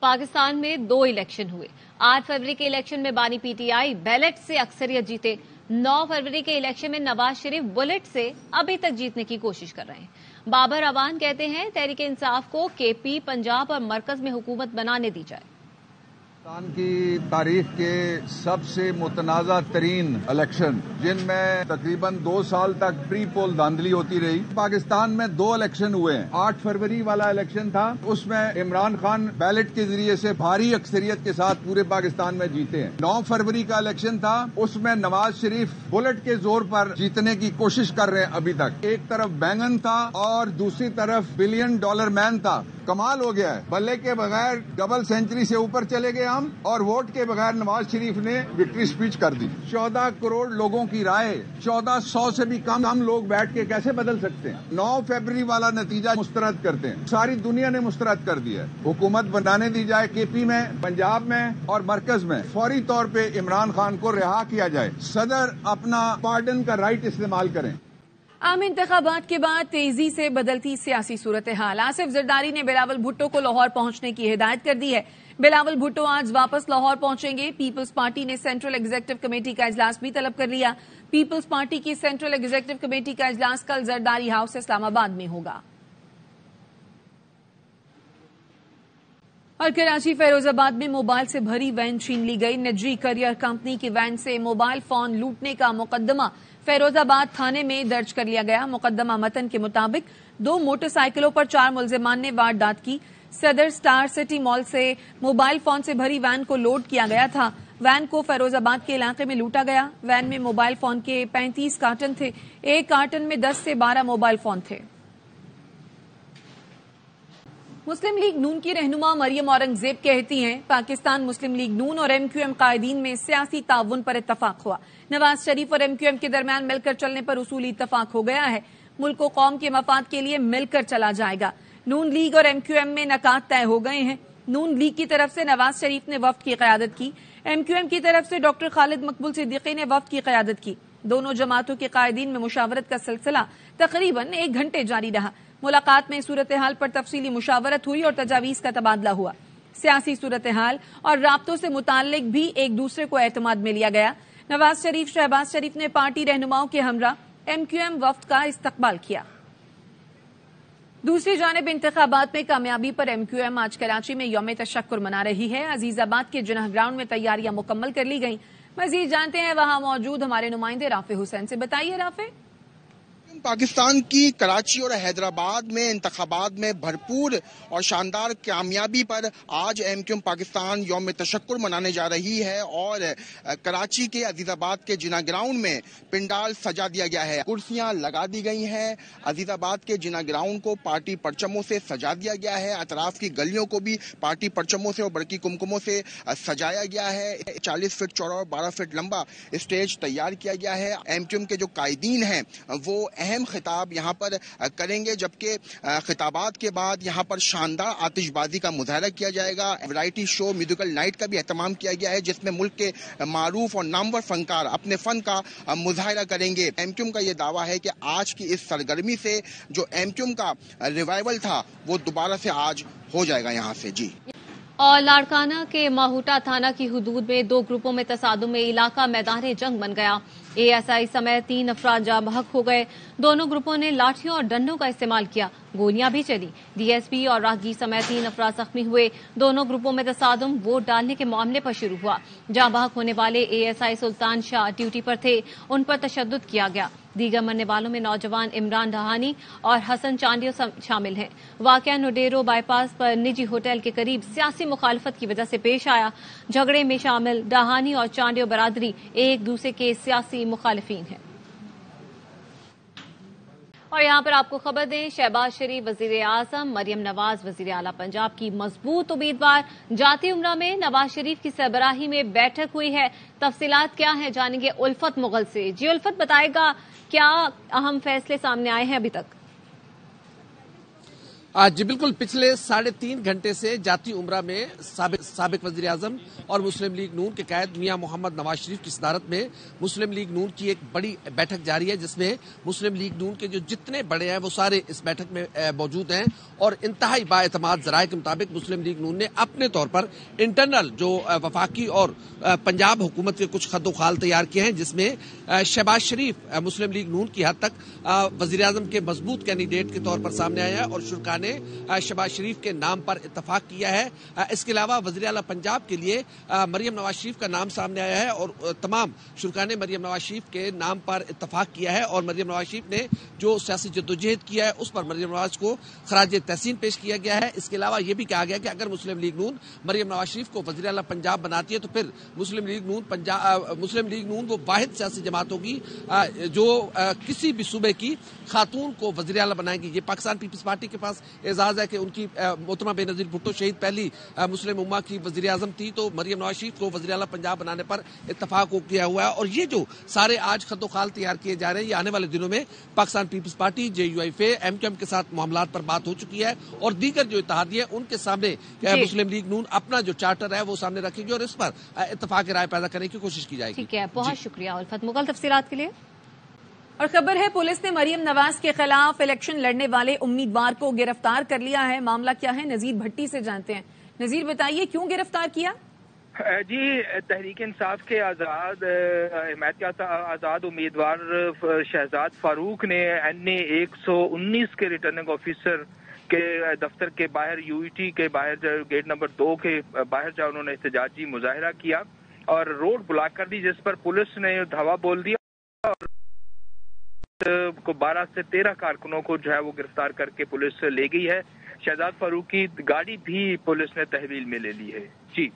पाकिस्तान में 2 इलेक्शन हुए। 8 फरवरी के इलेक्शन में बानी पीटीआई बैलेट से अक्सरियत जीते। 9 फरवरी के इलेक्शन में नवाज शरीफ बुलेट से अभी तक जीतने की कोशिश कर रहे हैं। बाबर अवान कहते हैं तहरीक इंसाफ को केपी, पंजाब और मरकज में हुकूमत बनाने दी जाए। पाकिस्तान की तारीख के सबसे मुतनाज़ा तरीन इलेक्शन, जिनमें तकरीबन 2 साल तक प्री पोल धांधली होती रही। पाकिस्तान में 2 इलेक्शन हुए हैं। 8 फरवरी वाला इलेक्शन था, उसमें इमरान खान बैलेट के जरिए से भारी अक्सरियत के साथ पूरे पाकिस्तान में जीते हैं। 9 फरवरी का इलेक्शन था, उसमें नवाज शरीफ बुलेट के जोर पर जीतने की कोशिश कर रहे हैं अभी तक। एक तरफ बैंगन था और दूसरी तरफ $1 बिलियन मैन था। कमाल हो गया है, बल्ले के बगैर डबल सेंचुरी से ऊपर चले गए हम, और वोट के बगैर नवाज शरीफ ने विक्ट्री स्पीच कर दी। 14 करोड़ लोगों की राय 1400 से भी कम लोग बैठ के कैसे बदल सकते हैं? 9 फरवरी वाला नतीजा मुस्तरद करते हैं, सारी दुनिया ने मुस्तरद कर दिया है। हुकूमत बनाने दी जाए केपी में, पंजाब में और मरकज में। फौरी तौर पे इमरान खान को रिहा किया जाए। सदर अपना पार्डन का राइट इस्तेमाल करें। आम इंतखाबात के बाद तेजी से बदलती सियासी सूरत हाल। आसिफ जरदारी ने बिलावल भुट्टो को लाहौर पहुंचने की हिदायत कर दी है। बिलावल भुट्टो आज वापस लाहौर पहुंचेंगे। पीपल्स पार्टी ने सेंट्रल एग्जीक्यूटिव कमेटी का इजलास भी तलब कर लिया। पीपल्स पार्टी की सेंट्रल एग्जीक्यूटिव कमेटी का इजलास कल जरदारी हाउस इस्लामाबाद में होगा। और कराची फैरोजाबाद में मोबाइल से भरी वैन छीन ली गई। निजी करियर कंपनी की वैन से मोबाइल फोन लूटने का मुकदमा फैरोजाबाद थाने में दर्ज कर लिया गया। मुकदमा मतन के मुताबिक 2 मोटरसाइकिलों पर 4 मुलजिमान ने वारदात की। सदर स्टार सिटी मॉल से मोबाइल फोन से भरी वैन को लोड किया गया था। वैन को फैरोजाबाद के इलाके में लूटा गया। वैन में मोबाइल फोन के 35 कार्टन थे। एक कार्टन में 10 से 12 मोबाइल फोन थे। मुस्लिम लीग नून की रहनुमा मरियम औरंगजेब कहती हैं पाकिस्तान मुस्लिम लीग नून और एमक्यूएम कायदीन में सियासी ताउन पर इत्तफाक हुआ। नवाज शरीफ और एमक्यूएम के दरमियान मिलकर चलने पर उसूली इत्तफाक हो गया है। मुल्क और कौम के मफाद के लिए मिलकर चला जाएगा। नून लीग और एमक्यूएम में नकात तय हो गए हैं। नून लीग की तरफ से नवाज शरीफ ने वफ्द की क़यादत की। एमक्यूएम की तरफ से डॉक्टर खालिद मकबूल सिद्दीकी ने वफ्द की क़यादत की। दोनों जमातों के कायदीन में मुशावरत का सिलसिला तकरीबन 1 घंटे जारी रहा। मुलाकात में सूरत हाल पर तफसीली मुशावरत हुई और तजावीज का तबादला हुआ। सियासी सूरत हाल और राब्तों से मुताल्लिक भी एक दूसरे को एतमाद में लिया गया। नवाज शरीफ, शहबाज शरीफ ने पार्टी रहनुमाओं के हमरा एमक्यूएम वफ्द का इस्तकबाल किया। दूसरी जानिब इंतखाबात में कामयाबी पर एमक्यूएम आज कराची में यौम तशक्कुर मना रही है। अजीजाबाद के जिन्ना ग्राउंड में तैयारियां मुकम्मल कर ली गई। मजीद जानते हैं वहां मौजूद हमारे नुमाइंदे राफे हुसैन से। बताइए राफे। पाकिस्तान की कराची और हैदराबाद में इंतखाबात में भरपूर और शानदार कामयाबी पर आज एमक्यूएम पाकिस्तान यौम तशक्कुर मनाने जा रही है और कराची के अजीजाबाद के जिना ग्राउंड में पिंडाल सजा दिया गया है। कुर्सियां लगा दी गई हैं। अजीजाबाद के जिना ग्राउंड को पार्टी परचमों से सजा दिया गया है। अतराफ की गलियों को भी पार्टी परचमों से और बरकी कुमकुमों से सजाया गया है। 40 फीट चौड़ा और 12 फीट लंबा स्टेज तैयार किया गया है। एमक्यूएम के जो कायदीन हैं वो अहम खिताब यहाँ पर करेंगे, जबकि खिताबात के बाद यहाँ पर शानदार आतिशबाजी का मुजाहरा किया जाएगा। वैरायटी शो, म्यूजिकल नाइट का भी एहतमाम किया गया है, जिसमें मुल्क के मारूफ और नामवर फनकार अपने फन का मुजाहरा करेंगे। एमक्यूएम का ये दावा है कि आज की इस सरगर्मी से जो एमक्यूएम का रिवाइवल था वो दोबारा से आज हो जाएगा यहाँ से। जी। और लाड़काना के माहूटा थाना की हुदूद में 2 ग्रुपों में तसादुम में इलाका मैदान जंग बन गया। एएसआई समेत 3 अफराद जाँ बहक हो गए। दोनों ग्रुपों ने लाठियों और डंडों का इस्तेमाल किया। गोलियां भी चली। डीएसपी और राहगीर समेत 3 अफराद जख्मी हुए। दोनों ग्रुपों में तसादुम वोट डालने के मामले पर शुरू हुआ। जाँ बहक होने वाले एएसआई सुल्तान शाह ड्यूटी पर थे, उन पर तशद्दुद किया गया। दीगर मरने वालों में नौजवान इमरान डहानी और हसन चांडियो शामिल हैं। वाकया नोडेरो बाईपास पर निजी होटल के करीब सियासी मुखालफत की वजह से पेश आया। झगड़े में शामिल डहानी और चांडियो बरादरी एक दूसरे के सियासी मुखालिफिन हैं। और यहाँ पर आपको खबर दें, शहबाज शरीफ वजीर आजम, मरियम नवाज वजीर आला पंजाब की मजबूत उम्मीदवार। जाती उम्रा में नवाज शरीफ की सरबराही में बैठक हुई है। तफसीलात क्या है जानेंगे उल्फत मुगल से। जी उल्फत, बताएगा क्या अहम फैसले सामने आए हैं अभी तक? جی بالکل، پچھلے 3.5 گھنٹے سے جاتی عمرہ میں سابق وزیر اعظم اور مسلم لیگ نون کے قائد میاں محمد نواز شریف کی صدارت میں مسلم لیگ نون کی ایک بڑی بیٹھک جاری ہے، جس میں مسلم لیگ نون کے جو جتنے بڑے ہیں وہ سارے اس بیٹھک میں موجود ہیں، اور انتہائی بااعتماد ذرائع کے مطابق مسلم لیگ نون نے اپنے طور پر انٹرنل جو وفاقی اور پنجاب حکومت کے کچھ خط و خال تیار کیے ہیں، جس میں شہباز شریف مسلم لیگ نون کی حد تک وزیر اعظم کے مضبوط کینڈیڈیٹ کے طور پر سامنے آیا ہے اور شرکا نے شہباز شریف کے نام پر اتفاق کیا ہے۔ اس کے علاوہ وزیر اعلیٰ پنجاب کے لیے مریم نواز شریف کا نام سامنے آیا ہے اور تمام شرکا نے مریم نواز شریف کے نام پر اتفاق کیا ہے، اور مریم نواز شریف نے جو سیاسی جدوجہد کیا ہے اس پر مریم نواز کو خراج تحسین پیش کیا گیا ہے۔ اس کے علاوہ یہ بھی کہا گیا کہ اگر مسلم لیگ نون مریم نواز شریف کو وزیر اعلیٰ پنجاب بناتی ہے تو پھر مسلم لیگ نون وہ واحد سیاسی جماعت ہوگی جو کسی بھی صوبے کی خاتون کو وزیر اعلیٰ بنائیں گی۔ یہ پاکستان پیپلز پارٹی کے پاس اعزاز ہے کہ ان کی محترمہ بے نظیر بھٹو شہید پہلی مسلم امہ کی وزیر اعظم تھی، تو مریم نواز شریف کو وزیر اعلیٰ پنجاب بنانے پر اتفاق کیا ہوا ہے، اور یہ جو سارے آج خط و خال تیار کیے جا رہے ہیں، یہ آنے والے دنوں میں پاکستان پیپلز پارٹی JUIF MQM کے ساتھ معاملات پر بات ہو چکی ہے، اور دیگر جو اتحادیے ان کے سامنے مسلم لیگ نون اپنا جو چارٹر ہے وہ سامنے رکھے گی اور اس پر اتفاق رائے پیدا کرنے کی کوشش کی جائے گی۔ ٹھیک ہے، بہت شکریہ الفت مغل تفصیلات کے لیے۔ اور خبر ہے پولیس نے مریم نواز کے خلاف الیکشن لڑنے والے امیدوار کو گرفتار کر لیا ہے۔ معاملہ کیا ہے، نذیر بھٹی سے جانتے ہیں۔ نذیر بتائیے کیوں گرفتار کیا؟ جی، تحریک انصاف کے حمایت کے آزاد امیدوار شہزاد فاروق نے NA 119 کے ریٹرننگ آفیسر کے دفتر کے باہر UET کے باہر گیٹ نمبر 2 کے باہر جا انہوں نے احتجاجی مظاہرہ کیا اور روڈ بلاک کر دی، جس پر پولیس نے دھاوا بول دیا اور کو 12 سے 13 کارکنوں کو جو ہے وہ گرفتار کر کے پولیس لے گئی ہے۔ شہزاد فاروق کی گاڑی بھی پولیس نے تحویل میں لے لی ہے۔ جی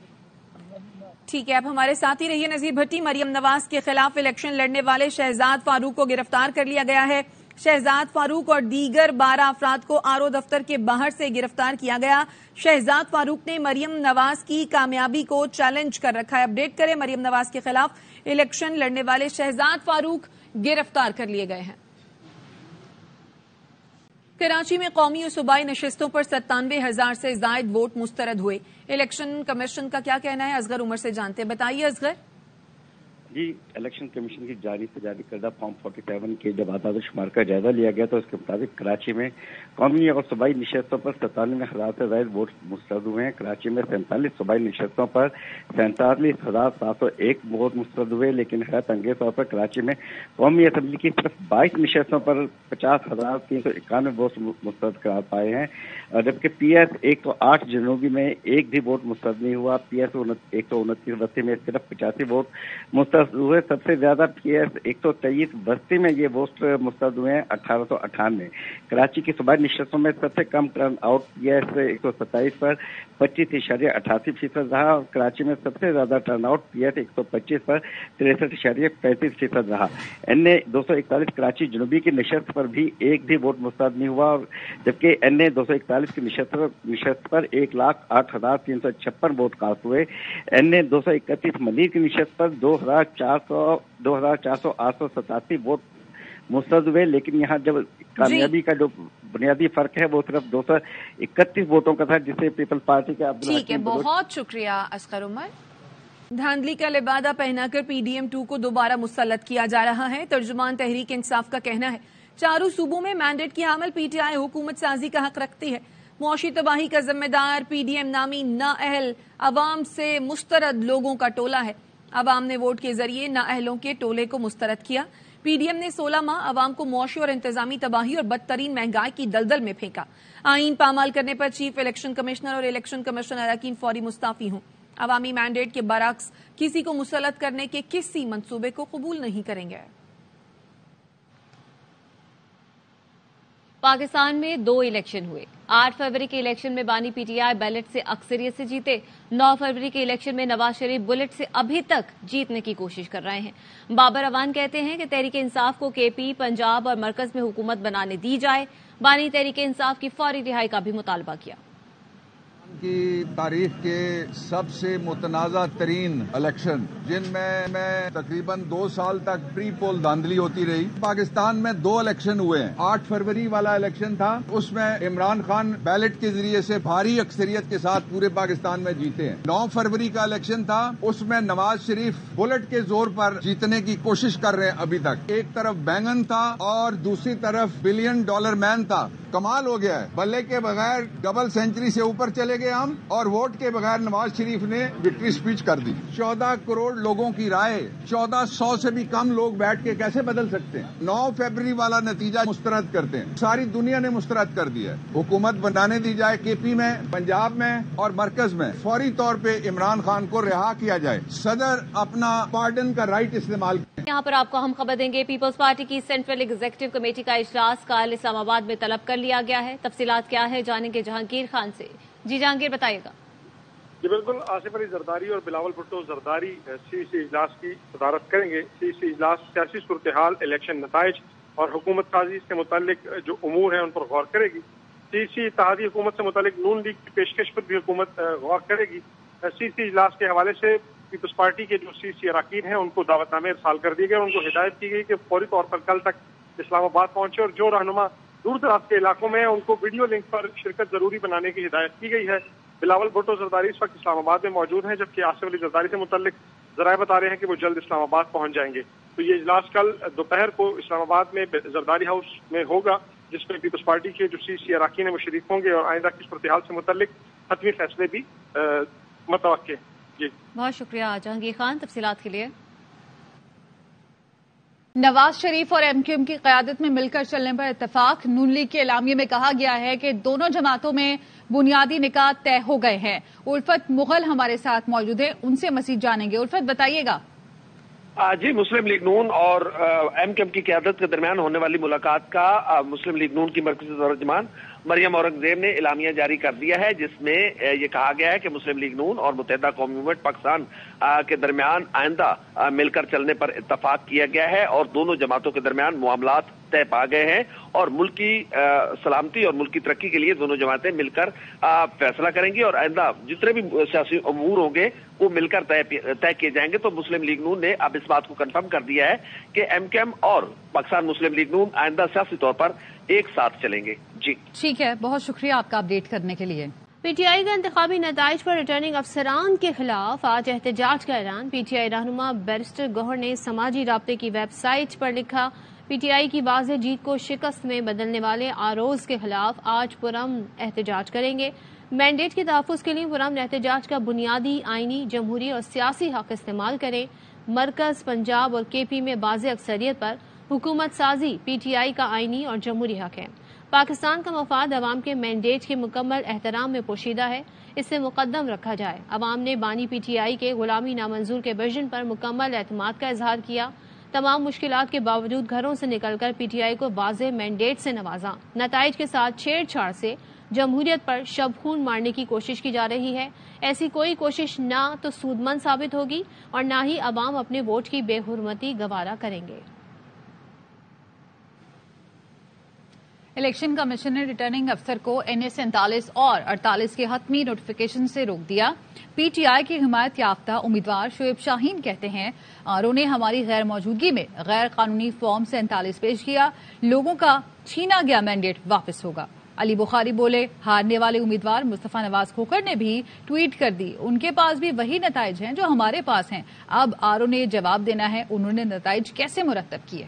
ٹھیک ہے، اب ہمارے ساتھ ہی رہیے نذیر بھٹی۔ مریم نواز کے خلاف الیکشن لڑنے والے شہزاد فاروق کو گرفتار کر لیا گیا ہے۔ شہزاد فاروق اور دیگر 12 افراد کو RO دفتر کے باہر سے گرفتار کیا گیا۔ شہزاد فاروق نے مریم نواز کی کامیابی کو چیلنج کر رکھا ہے۔ اپڈیٹ کریں، مریم نواز کے خلاف الیکشن لڑنے والے شہزاد فاروق گرفتار کر لیے گئے ہیں۔ کراچی میں قومی اور صوبائی نشستوں پر 97,000 سے زائد ووٹ مسترد ہوئے۔ الیکشن کمیشن کا کیا کہنا ہے، اصغر عمر سے جانتے ہیں۔ بتائیے اصغر۔ جی، الیکشن کمیشن کی جاری سے جاری کردہ فارم 47 کے جب اعداد و شمار کا جائزہ لیا گیا تو اس کے مطابق کراچی میں قومی اور صوبائی نشستوں پر 97,000 سے زائد ووٹ مسترد ہوئے ہیں۔ کراچی میں 47 صوبائی نشستوں پر 47,701 ووٹ مسترد ہوئے، لیکن حیرت انگیز طور پر کراچی میں قومی اسمبلی کی صرف 22 نشستوں پر 50,391 ووٹ مسترد قرار پائے ہیں، جبکہ PS 108 جنوبی میں ایک بھی ووٹ مسترد نہیں ہوا۔ PS 129 وسطی میں صرف 85 ووٹ مسترد ہوئے۔ سب سے زیادہ PS 123 بستی میں یہ ووٹ مسترد ہوئے ہیں 1898۔ کراچی کی صوبائی نشستوں میں سب سے کم ٹرن آؤٹ PS 127 پر 25.88% رہا، اور کراچی میں سب سے زیادہ ٹرن آؤٹ PS 125 پر 63.35% رہا۔ NA 241 کراچی جنوبی کی نشست پر بھی ایک بھی ووٹ مسترد نہیں ہوا، جبکہ NA 241 کی نشست پر 1,08,356 ووٹ کاسٹ ہوئے۔ NA 231 ملیر کی نشست پر 2,487 ووٹ مسترد ہوئے، لیکن یہاں جب کامیابی کا جو بنیادی فرق ہے وہ صرف 231 ووٹوں کا تھا، جسے پیپل پارٹی کے ٹھیک ہے، بہت شکریہ اصغر عمر۔ دھاندلی کا لبادہ پہنا کر PDM 2 کو دوبارہ مسلط کیا جا رہا ہے۔ ترجمان تحریک انصاف کا کہنا ہے چاروں صوبوں میں مینڈیٹ کی حامل PTI حکومت سازی کا حق رکھتی ہے۔ معاشی تباہی کا ذمہ دار PDM نامی نااہل عوام سے مسترد لوگوں کا ٹولہ ہے۔ عوام نے ووٹ کے ذریعے نااہلوں کے ٹولے کو مسترد کیا۔ PDM نے 16 ماہ عوام کو معاشی اور انتظامی تباہی اور بدترین مہنگائی کی دلدل میں پھینکا۔ آئین پامال کرنے پر چیف الیکشن کمشنر اور الیکشن کمیشن اراکین فوری مستعفی ہوں۔ عوامی مینڈیٹ کے برعکس کسی کو مسلط کرنے کے کسی منصوبے کو قبول نہیں کریں گے۔ پاکستان میں 2 الیکشن ہوئے۔ 8 فروری کے الیکشن میں بانی PTI بیلٹ سے اکثریت سے جیتے۔ 9 فروری کے الیکشن میں نواز شریف بلٹ سے ابھی تک جیتنے کی کوشش کر رہے ہیں۔ بابر اوان کہتے ہیں کہ تحریک انصاف کو KP، پنجاب اور مرکز میں حکومت بنانے دی جائے۔ بانی تحریک انصاف کی فوری رہائی کا بھی مطالبہ کیا۔ کی تاریخ کے سب سے متنازع ترین الیکشن جن میں تقریباً 2 سال تک پری پول دھاندلی ہوتی رہی. پاکستان میں 2 الیکشن ہوئے ہیں. 8 فروری والا الیکشن تھا, اس میں عمران خان بیلٹ کے ذریعے سے بھاری اکثریت کے ساتھ پورے پاکستان میں جیتے ہیں. 9 فروری کا الیکشن تھا, اس میں نواز شریف بلٹ کے زور پر جیتنے کی کوشش کر رہے ہیں ابھی تک. ایک طرف بینگن تھا اور دوسری طرف $1 بلین مین تھا. کمال ہو گیا ہے, بلے کے بغیر ڈبل سینچری سے اوپر چلے گئے ہم, اور ووٹ کے بغیر نواز شریف نے وکٹری اسپیچ کر دی. 14 کروڑ لوگوں کی رائے 1400 سے بھی کم لوگ بیٹھ کے کیسے بدل سکتے ہیں؟ 9 فروری والا نتیجہ مسترد کرتے ہیں. ساری دنیا نے مسترد کر دیا ہے. حکومت بنانے دی جائے کے پی میں, پنجاب میں اور مرکز میں. فوری طور پہ عمران خان کو رہا کیا جائے. صدر اپنا پارڈن کا رائٹ استعمال کریں. یہاں پر آپ کو ہم خبر دیں گے, پیپلز پارٹی کی سینٹرل ایگزیکٹو کمیٹی کا اجلاس کل اسلام آباد میں طلب کر لیا گیا ہے. تفصیلات کیا ہے جانیں گے جہانگیر خان سے. جی جہانگیر بتائیے گا. جی بالکل, آصف علی زرداری اور بلاول بھٹو زرداری سی سی اجلاس کی صدارت کریں گے. سی سی اجلاس سیاسی صورتحال, الیکشن نتائج اور حکومت سازی سے متعلق جو امور ہیں ان پر غور کرے گی. سی سی اتحادی حکومت سے متعلق نون لیگ کی پیشکش پر بھی حکومت غور کرے گی. سی سی اجلاس کے حوالے سے پیپلز پارٹی کے جو سی سی اراکین ہیں ان کو دعوت نامے ارسال کر دیے گئے. ان کو ہدایت کی گئی کہ فوری طور پر کل تک اسلام آباد پہنچے, اور جو رہنما دور دراز کے علاقوں میں ہیں ان کو ویڈیو لنک پر شرکت ضروری بنانے کی ہدایت کی گئی ہے. بلاول بھٹو زرداری اس وقت اسلام آباد میں موجود ہیں, جبکہ آصف علی زرداری سے متعلق ذرائع بتا رہے ہیں کہ وہ جلد اسلام آباد پہنچ جائیں گے. تو یہ اجلاس کل دوپہر کو اسلام آباد میں زرداری ہاؤس میں ہوگا, جس میں پیپلز پارٹی کے جو سی سی اراکین ہیں وہ شریک ہوں گے اور آئندہ کی صورتحال سے متعلق حتمی فیصلے بھی متوقع ہیں. جی بہت شکریہ جہانگیر خان تفصیلات کے لیے. نواز شریف اور ایم کیو ایم کی قیادت میں مل کر چلنے پر اتفاق. نون لیگ کے اعلامیے میں کہا گیا ہے کہ دونوں جماعتوں میں بنیادی نکات طے ہو گئے ہیں. الفت مغل ہمارے ساتھ موجود ہیں, ان سے مزید جانیں گے. الفت بتائیے گا. جی, مسلم لیگ نون اور ایم کیو ایم کی قیادت کے درمیان ہونے والی ملاقات کا مسلم لیگ نون کی مرکزی ترجمان مریم اورنگزیب نے اعلامیہ جاری کر دیا ہے, جس میں یہ کہا گیا ہے کہ مسلم لیگ نون اور متحدہ قومی موومنٹ پاکستان کے درمیان آئندہ مل کر چلنے پر اتفاق کیا گیا ہے اور دونوں جماعتوں کے درمیان معاملات طے پا گئے ہیں اور ملکی سلامتی اور ملکی ترقی کے لیے دونوں جماعتیں مل کر فیصلہ کریں گی اور آئندہ جتنے بھی سیاسی امور ہوں گے وہ مل کر طے کیے جائیں گے. تو مسلم لیگ نون نے اب اس بات کو کنفرم کر دیا ہے کہ ایم کیو ایم اور پاکستان مسلم لیگ نون آئندہ سیاسی طور پر ایک ساتھ چلیں گے. جی ٹھیک ہے, بہت شکریہ آپ کا اپڈیٹ کرنے کے لیے. پی ٹی آئی کا انتخابی نتائج پر ریٹرننگ افسران کے خلاف آج احتجاج کا اعلان. پی ٹی آئی رہنما بیرسٹر گوہر نے سماجی رابطے کی ویب سائٹ پر لکھا, پی ٹی آئی کی واضح جیت کو شکست میں بدلنے والے آروز کے خلاف آج پرامن احتجاج کریں گے. مینڈیٹ کے تحفظ کے لیے پرامن احتجاج کا بنیادی آئینی, جمہوری اور سیاسی حق استعمال کریں. مرکز, پنجاب اور کے پی میں واضح اکثریت پر حکومت سازی پی ٹی آئی کا آئینی اور جمہوری حق ہے. پاکستان کا مفاد عوام کے مینڈیٹ کے مکمل احترام میں پوشیدہ ہے, اسے مقدم رکھا جائے. عوام نے بانی پی ٹی آئی کے غلامی نامنظور کے ورژن پر مکمل اعتماد کا اظہار کیا. تمام مشکلات کے باوجود گھروں سے نکل کر پی ٹی آئی کو واضح مینڈیٹ سے نوازا. نتائج کے ساتھ چھیڑ چھاڑ سے جمہوریت پر شب خون مارنے کی کوشش کی جا رہی ہے. ایسی کوئی کوشش نہ تو سود مند ثابت ہوگی اور نہ ہی عوام اپنے ووٹ کی بے حرمتی گوارا کریں گے. الیکشن کمیشن نے ریٹرننگ افسر کو NA 47 اور 48 کے حتمی نوٹیفیکیشن سے روک دیا. پی ٹی آئی کی حمایت یافتہ امیدوار شعیب شاہین کہتے ہیں, آرو نے ہماری غیر موجودگی میں غیر قانونی فارم 47 پیش کیا, لوگوں کا چھینا گیا مینڈیٹ واپس ہوگا. علی بخاری بولے, ہارنے والے امیدوار مصطفیٰ نواز کھوکھر نے بھی ٹویٹ کر دی, ان کے پاس بھی وہی نتائج ہیں جو ہمارے پاس ہیں, اب آرو نے جواب دینا ہے انہوں نے نتائج کیسے مرتب کیے.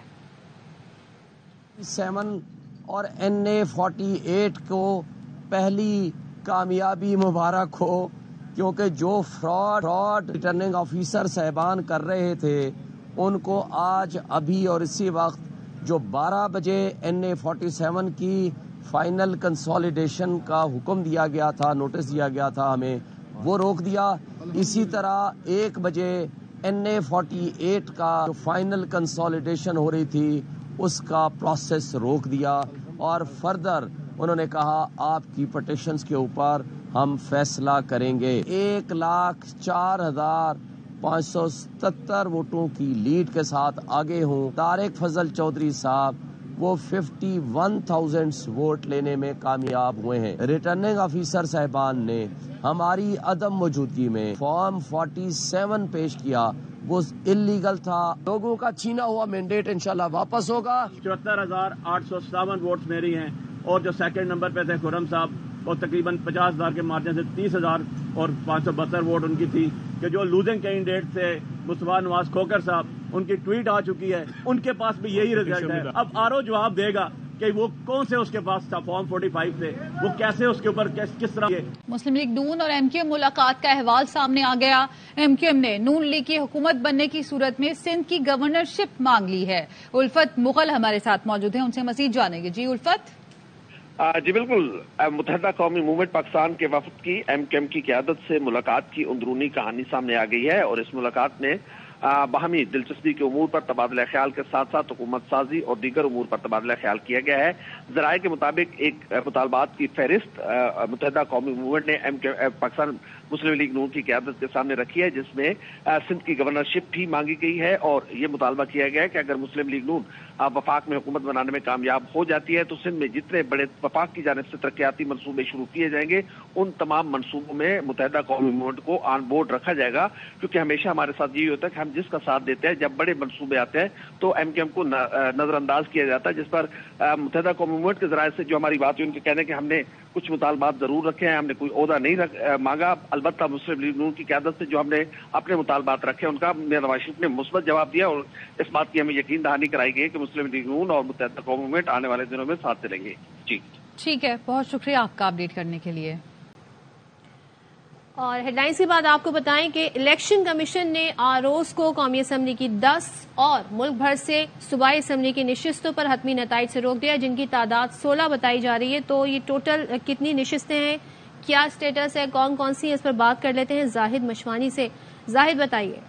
7 اور NA 48 کو پہلی کامیابی مبارک ہو, کیونکہ جو فراڈ ریٹرننگ آفیسر صاحبان کر رہے تھے ان کو آج ابھی اور اسی وقت جو 12 بجے NA 47 کی فائنل کنسالیڈیشن کا حکم دیا گیا تھا, نوٹس دیا گیا تھا ہمیں, وہ روک دیا. اسی طرح 1 بجے NA 48 کا جو فائنل کنسالیڈیشن ہو رہی تھی اس کا پروسیس روک دیا اور فردر انہوں نے کہا آپ کی پٹیشنز کے اوپر ہم فیصلہ کریں گے. 1,04,577 ووٹوں کی لیڈ کے ساتھ آگے ہوں. طارق فضل چودھری صاحب وہ 51,000 ووٹ لینے میں کامیاب ہوئے ہیں۔ ریٹرننگ آفیسر صاحبان نے ہماری عدم موجودگی میں فارم 47 پیش کیا، وہ اللیگل تھا۔ لوگوں کا چھینا ہوا مینڈیٹ انشاءاللہ واپس ہوگا۔ 74,857 ووٹس میری ہیں، اور جو سیکنڈ نمبر پہ تھے خرم صاحب، وہ تقریباً 50,000 کے مارجن سے 30,000 اور 572 ووٹ ان کی تھی، کہ جو لوزنگ کینڈیڈیٹ تھے مصطفیٰ نواز کھوکر صاحب، ان کی ٹویٹ آ چکی ہے، ان کے پاس بھی یہی رزلٹ ہے۔ اب آر او جواب دے گا کہ وہ کون سے اس کے پاس تھا فارم 45 سے، وہ کیسے اس کے اوپر کس طرح۔ مسلم لیگ نون اور ایم کیو ایم ملاقات کا احوال سامنے آ گیا۔ ایم کیو ایم نے نون لیگ کی حکومت بننے کی صورت میں سندھ کی گورنرشپ مانگ لی ہے۔ الفت مغل ہمارے ساتھ موجود ہیں، ان سے مزید جانیں گے۔ جی الفت۔ جی بالکل، متحدہ قومی موومنٹ پاکستان کے وفد کی ایم کیو ایم کی قیادت سے ملاقات کی اندرونی کہانی سامنے آ گئی ہے، اور اس ملاقات میں باہمی دلچسپی کے امور پر تبادلہ خیال کے ساتھ ساتھ حکومت سازی اور دیگر امور پر تبادلہ خیال کیا گیا ہے۔ ذرائع کے مطابق ایک مطالبات کی فہرست متحدہ قومی موومنٹ نے پاکستان مسلم لیگ نون کی قیادت کے سامنے رکھی ہے، جس میں سندھ کی گورنرشپ بھی مانگی گئی ہے، اور یہ مطالبہ کیا گیا ہے کہ اگر مسلم لیگ نون وفاق میں حکومت بنانے میں کامیاب ہو جاتی ہے تو سندھ میں جتنے بڑے وفاق کی جانب سے ترقیاتی منصوبے شروع کیے جائیں گے، ان تمام منصوبوں میں متحدہ قومی موومنٹ کو آن بورڈ رکھا جائے گا، کیونکہ ہمیشہ ہمارے ساتھ یہی ہوتا ہے کہ ہم جس کا ساتھ دیتے ہیں جب بڑے منصوبے آتے ہیں تو ایم کیو ایم کو نظر انداز کیا جاتا ہے، جس پر متحدہ قومی موومنٹ کے ذرائع سے جو ہماری بات ہوئی، ان کے کہنے کہ ہم نے کچھ مطالبات ضرور رکھے ہیں، ہم نے کوئی عہدہ نہیں مانگا، البتہ مسلم لیگ نون کی قیادت سے جو ہم نے اپنے مطالبات رکھے ان کا نواز شریف نے مثبت جواب دیا، اور اس بات کی ہمیں یقین دہانی کرائی گئی کہ مسلم لیگ نون اور متحدہ قومی موومنٹ آنے والے دنوں میں ساتھ چلیں گے۔ جی ٹھیک ہے، بہت شکریہ آپ کا اپڈیٹ کرنے کے لیے۔ اور ہیڈ لائنز کے بعد آپ کو بتائیں کہ الیکشن کمیشن نے آروز کو قومی اسمبلی کی 10 اور ملک بھر سے صوبائی اسمبلی کی نشستوں پر حتمی نتائج سے روک دیا، جن کی تعداد 16 بتائی جا رہی ہے۔ تو یہ ٹوٹل کتنی نشستیں ہیں، کیا اسٹیٹس ہے، کون کون سی ہیں، اس پر بات کر لیتے ہیں زاہد مشوانی سے۔ زاہد بتائیے۔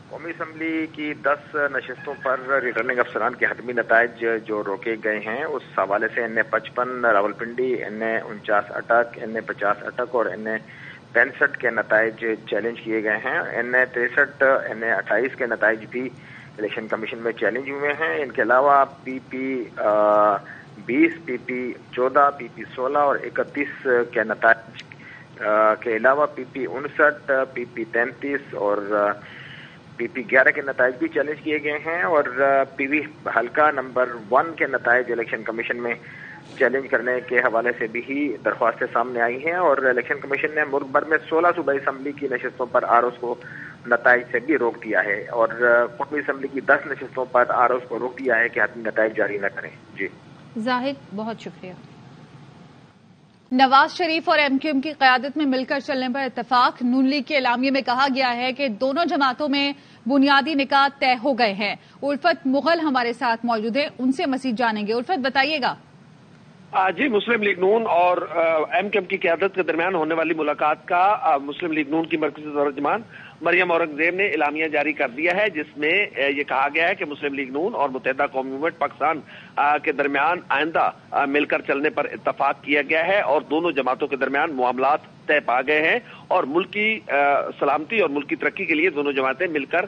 قومی اسمبلی کی 10 نشستوں پر ریٹرننگ افسران کے حتمی نتائج جو روکے گئے ہیں، اس حوالے سے ان 55 راولپنڈی، ان 49 اٹک، ان 50 اٹک اور ان 65 کے نتائج چیلنج کیے گئے ہیں۔ ان 63 ان 28 کے نتائج بھی الیکشن کمیشن میں چیلنج ہوئے ہیں۔ ان کے علاوہ پی پی 20، پی پی 14، پی پی 16 اور 31 کے نتائج کے علاوہ پی پی 59، پی پی 33 اور پی پی 11 کے نتائج بھی چیلنج کیے گئے ہیں، اور پی وی حلقہ نمبر 1 کے نتائج الیکشن کمیشن میں چیلنج کرنے کے حوالے سے بھی ہی درخواستیں سامنے آئی ہیں، اور الیکشن کمیشن نے ملک بھر میں 16 صوبائی اسمبلی کی نشستوں پر آروز کو نتائج سے بھی روک دیا ہے، اور قومی اسمبلی کی 10 نشستوں پر آروز کو روک دیا ہے کہ حتمی نتائج جاری نہ کریں۔ جی زاہد، بہت شکریہ۔ نواز شریف اور ایم کیو ایم کی قیادت میں مل کر چلنے پر اتفاق۔ نون لیگ کے اعلامیے میں کہا گیا ہے کہ دونوں جماعتوں میں بنیادی نکات طے ہو گئے ہیں۔ الفت مغل ہمارے ساتھ موجود ہیں، ان سے مزید جانیں گے۔ الفت بتائیے گا۔ جی، مسلم لیگ نون اور ایم کیو ایم کی قیادت کے درمیان ہونے والی ملاقات کا مسلم لیگ نون کی مرکزی ترجمان مریم اورنگزیب نے اعلامیہ جاری کر دیا ہے، جس میں یہ کہا گیا ہے کہ مسلم لیگ نون اور متحدہ قومی موومنٹ پاکستان کے درمیان آئندہ مل کر چلنے پر اتفاق کیا گیا ہے، اور دونوں جماعتوں کے درمیان معاملات طے پا گئے ہیں، اور ملکی سلامتی اور ملکی ترقی کے لیے دونوں جماعتیں مل کر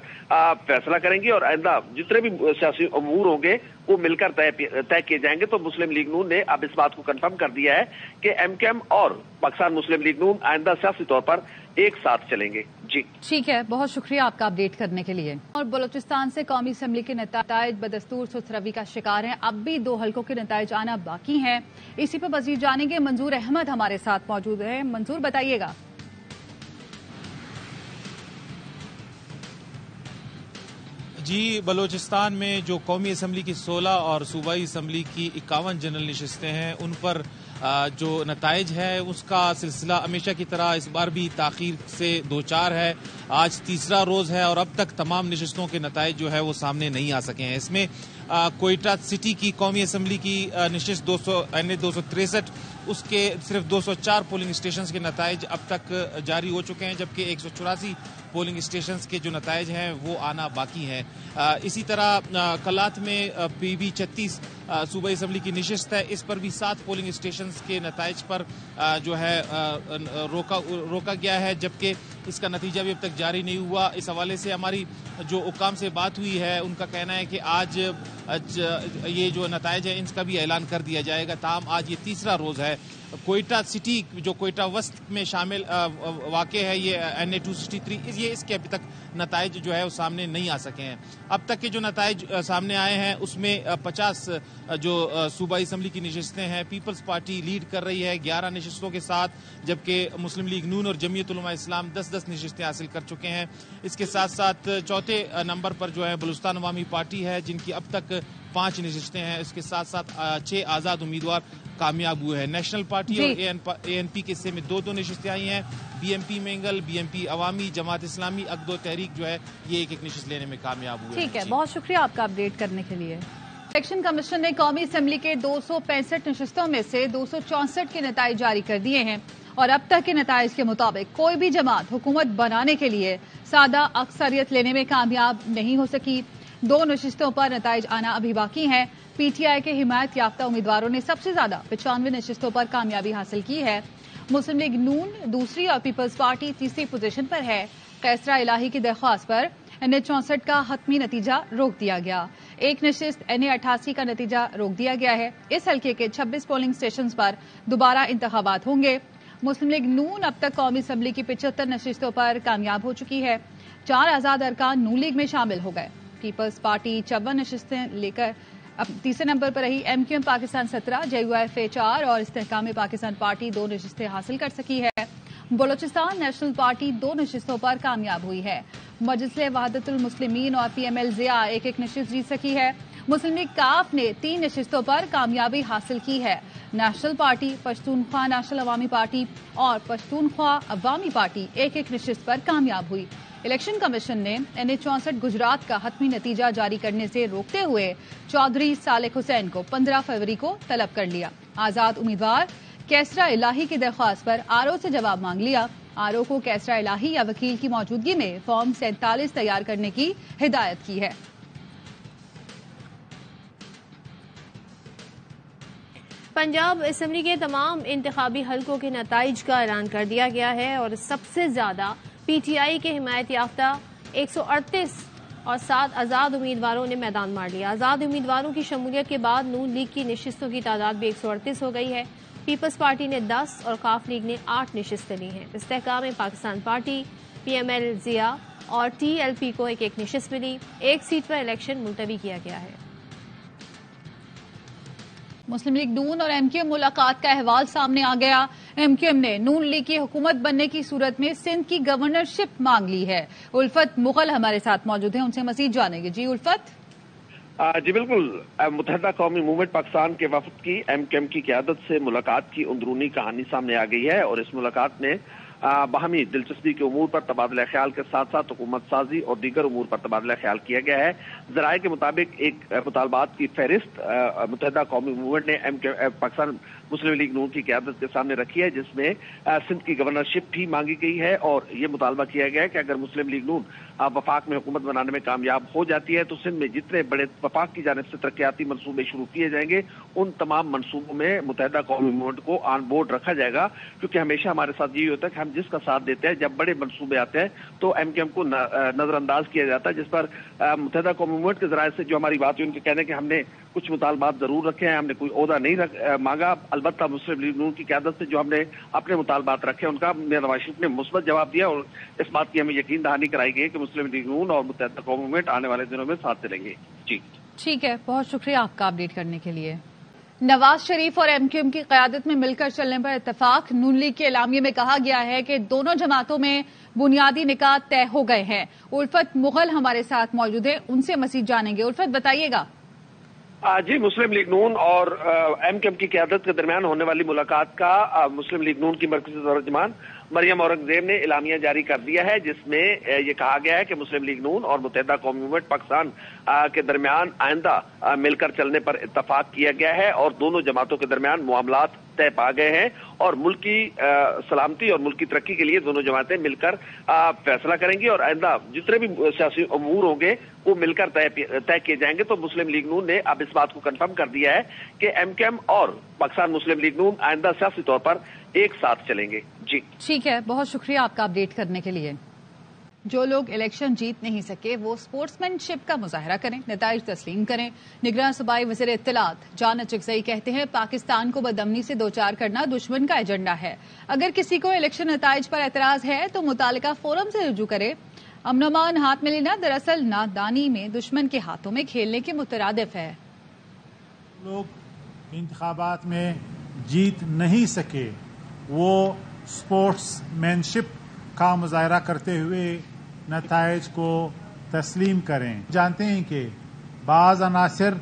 فیصلہ کریں گی، اور آئندہ جتنے بھی سیاسی امور ہوں گے وہ مل کر طے کیے جائیں گے۔ تو مسلم لیگ نون نے اب اس بات کو کنفرم کر دیا ہے کہ ایم کیو ایم اور پاکستان مسلم لیگ نون آئندہ سیاسی طور پر ایک ساتھ چلیں گے۔ جی ٹھیک ہے، بہت شکریہ آپ کا اپڈیٹ کرنے کے لیے۔ اور بلوچستان سے قومی اسمبلی کے نتائج بدستور سست روی کا شکار ہیں، اب بھی 2 حلقوں کے نتائج آنا باقی ہیں۔ اسی پر مزید جانیں گے، منظور احمد ہمارے ساتھ موجود ہیں۔ منظور بتائیے گا۔ جی، بلوچستان میں جو قومی اسمبلی کی 16 اور صوبائی اسمبلی کی 51 جنرل نشستیں ہیں، ان پر جو نتائج ہے اس کا سلسلہ ہمیشہ کی طرح اس بار بھی تاخیر سے دوچار ہے۔ آج تیسرا روز ہے اور اب تک تمام نشستوں کے نتائج جو ہے وہ سامنے نہیں آ سکے ہیں۔ اس میں کوئٹہ سٹی کی قومی اسمبلی کی نشست 263، اس کے صرف 204 پولنگ اسٹیشنز کے نتائج اب تک جاری ہو چکے ہیں، جبکہ 184 پولنگ اسٹیشنز کے جو نتائج ہیں وہ آنا باقی ہیں۔ اسی طرح کلات میں پی بی 36 सूबाई असम्बली की नशिस्त है, इस पर भी 7 पोलिंग स्टेशन के नताइज पर जो है रोका गया है, जबकि इसका नतीजा भी अब तक जारी नहीं हुआ। इस हवाले से हमारी जो हुक्काम से बात हुई है उनका कहना है कि आज ये जो नताइज है इसका भी ऐलान कर दिया जाएगा। ताहम आज ये तीसरा रोज है। कोयटा सिटी जो कोयटा वस्त में शामिल वाक़े है, ये NA 263, ये इसके अभी तक नताइज जो है वो सामने नहीं आ सके हैं। अब तक के जो नताइज सामने आए हैं उसमें 50 जो सूबाई असम्बली की नशिस्तें हैं, पीपल्स पार्टी लीड कर रही है 11 नशिस्तों के साथ, जबकि मुस्लिम लीग नून और जमीयत उलमा इस्लाम 10-10 नशिस्तें हासिल कर चुके हैं। इसके साथ साथ चौथे नंबर पर जो है बलूचिस्तान अवामी पार्टी है, जिनकी अब तक 5 नशिस्तें हैं। इसके साथ साथ 6 आज़ाद उम्मीदवार कामयाब हुए हैं। नेशनल पार्टी और ANP के हिस्से में 2-2 नशिस्तें आई हैं। BMP मेंगल, BMP अवामी, जमात इस्लामी, अक़दो तहरीक जो है ये एक नशिस्त लेने में कामयाब हुए। ठीक है, बहुत शुक्रिया आपका अपडेट करने के लिए। इलेक्शन कमीशन ने कौमी असम्बली के 265 नशिस्तों में से 264 के नताइज जारी कर दिए हैं और अब तक के नताइज के मुताबिक कोई भी जमात हुकूमत बनाने के लिए सादा अक्सरियत लेने में कामयाब नहीं हो सकी। 2 नशिस्तों पर नताइज आना अभी बाकी है। PTI के हिमायत याफ्ता उम्मीदवारों ने सबसे ज्यादा 95 नशिस्तों पर कामयाबी हासिल की है। मुस्लिम लीग नून दूसरी और पीपल्स पार्टी तीसरी पोजीशन पर है। कैसरा इलाही की दरख्वास्त पर NA 64 का हतमी नतीजा रोक दिया गया। एक नशिस्त NA 88 का नतीजा रोक दिया गया है। इस हल्के के 26 पोलिंग स्टेशन पर दोबारा इंतखाबात होंगे। मुस्लिम लीग नून अब तक कौमी असम्बली की 75 नशिस्तों पर कामयाब हो चुकी है। 4 आजाद अरकान नून लीग में शामिल हो गए। पीपल्स पार्टी 54 नशिस्तें लेकर अब तीसरे नंबर पर रही। MQM पाकिस्तान 17, JUIFA 4 और इस्तेहकाम पाकिस्तान पार्टी 2 नशिस्तें हासिल कर सकी है। बलोचिस्तान नेशनल पार्टी 2 नशिस्तों पर कामयाब हुई है। मजलिस वहदतुल मुस्लिमीन और PML ज़िया एक नशिस्त जीत सकी है। मुस्लिम लीग काफ ने 3 नशिस्तों पर कामयाबी हासिल की है। नेशनल पार्टी, पश्तूनख्वा नेशनल अवामी पार्टी और पश्तूनख्वा अवामी पार्टी एक नशिस्त पर कामयाब हुई। इलेक्शन कमीशन ने NA 64 गुजरात का हतमी नतीजा जारी करने से रोकते हुए चौधरी सालेक हुसैन को 15 फरवरी को तलब कर लिया। आजाद उम्मीदवार कैसरा इलाही की दरख्वास्त पर RO से जवाब मांग लिया। RO को कैसरा इलाही या वकील की मौजूदगी में फॉर्म 47 तैयार करने की हिदायत की है। पंजाब असम्बली के तमाम इंतखाबी हलकों के नताइज का ऐलान कर दिया गया है और सबसे ज्यादा PTI के हिमायत याफ्ता 138 और 7 आज़ाद उम्मीदवारों ने मैदान मार लिया। आज़ाद उम्मीदवारों की शमूलियत के बाद नून लीग की नशिस्तों की तादाद भी 138 हो गई है। पीपल्स पार्टी ने 10 और काफ लीग ने 8 नशिस्तें ली हैं। इस्तेहकाम पाकिस्तान पार्टी, PML ज़िया और TLP को एक नशिस्त मिली। एक सीट पर इलेक्शन मुलतवी किया गया है। मुस्लिम लीग नून और MQM मुलाकात का अहवाल सामने आ गया। MQM ने नून लीग की हुकूमत बनने की सूरत में सिंध की गवर्नरशिप मांग ली है। उल्फत मुगल हमारे साथ मौजूद हैं, उनसे मजीद जानेंगे। जी उल्फत। जी बिल्कुल, मुत्तहिदा कौमी मूवमेंट पाकिस्तान के वफद की MQM की क़यादत से मुलाकात की अंदरूनी कहानी सामने आ गई है और इस मुलाकात में बाहमी दिलचस्पी के उमूर पर तबादला ख्याल के साथ साथ हुकूमत साजी और दीगर उमूर पर तबादला ख्याल किया गया है। ज़राए के मुताबिक एक मुतालबात की फहरिस्त मुत्तहिदा कौमी मूवमेंट ने पाकिस्तान मुस्लिम लीग नून की क़यादत के सामने रखी है, जिसमें सिंध की गवर्नरशिप भी मांगी गई है और ये मुतालबा किया गया है कि अगर मुस्लिम लीग नून वफाक में हुकूमत बनाने में कामयाब हो जाती है तो सिंध में जितने बड़े वफाक की जानिब से तरक्याती मनसूबे शुरू किए जाएंगे उन तमाम मनसूबों में मुत्तहिदा कौमी मूवमेंट को ऑन बोर्ड रखा जाएगा। क्योंकि हमेशा हमारे साथ यही होता है कि हम जिसका साथ देते हैं, जब बड़े मनसूबे आते हैं तो MQM को नजरअंदाज किया जाता है, जिस पर मुत्तहिदा कौमी मूवमेंट के जराये से जो हमारी बात हुई उनके कहने कि हमने कुछ मुतालबात जरूर रखे हैं, हमने कोई ओहदा नहीं मांगा। अलबत्ता मुस्लिम लीग नून की क़यादत से जो हमने अपने मुतालबात रखे उनका नवाज शरीफ ने मुस्बत जवाब दिया और इस बात की हमें यकीन दहानी कराई गई कि मुस्लिम लीग नून और मुत्तहिदा कौमी मूवमेंट आने वाले दिनों में साथ चलेंगे। जी ठीक है, बहुत शुक्रिया आपका अपडेट करने के लिए। नवाज शरीफ और MQM की क़यादत में मिलकर चलने पर इत्तेफाक। नून लीग के एलामिये में कहा गया है कि दोनों जमातों में बुनियादी निकात तय हो गए हैं। उल्फत मुगल हमारे साथ मौजूद है, उनसे मज़ीद जानेंगे। उल्फत बताइएगा। जी, मुस्लिम लीग नून और MQM की क़यादत के दरमियान होने वाली मुलाकात का मुस्लिम लीग नून की मरकज़ी तर्जुमान मरियम औरंगजेब ने एलामिया जारी कर दिया है, जिसमें ये कहा गया है कि मुस्लिम लीग नून और मुत्तहिदा कौमी मूवमेंट पाकिस्तान के दरमियान आइंदा मिलकर चलने पर इत्तफाक किया गया है और दोनों जमातों के दरमियान मामलात तय पा गए हैं और मुल्क की सलामती और मुल्क की तरक्की के लिए दोनों जमातें मिलकर फैसला करेंगी और आइंदा जितने भी सियासी अमूर होंगे वो मिलकर तय किए जाएंगे। तो मुस्लिम लीग नून ने अब इस बात को कंफर्म कर दिया है कि MKM और पाकिस्तान मुस्लिम लीग नून आइंदा सियासी तौर पर एक साथ चलेंगे। जी ठीक है, बहुत शुक्रिया आपका अपडेट करने के लिए। जो लोग इलेक्शन जीत नहीं सके वो स्पोर्ट्समैनशिप का मुजाहरा करें, नताइज तस्लीम करें। निगरान सूबाई वज़ीर इत्तलात जान चिकज़ई कहते हैं पाकिस्तान को बदअमनी से दो चार करना दुश्मन का एजेंडा है। अगर किसी को इलेक्शन नताइज पर एतराज है तो मुतालिका फोरम से रुजू करे। अमन हाथ में लेना दरअसल नादानी में दुश्मन के हाथों में खेलने के मुतरादिफ है। लोग इंतखाबात में जीत नहीं सके वो स्पोर्ट्समैनशिप का मुजाहरा करते हुए नताइज को तस्लीम करें। जानते हैं कि बाज़ अनासर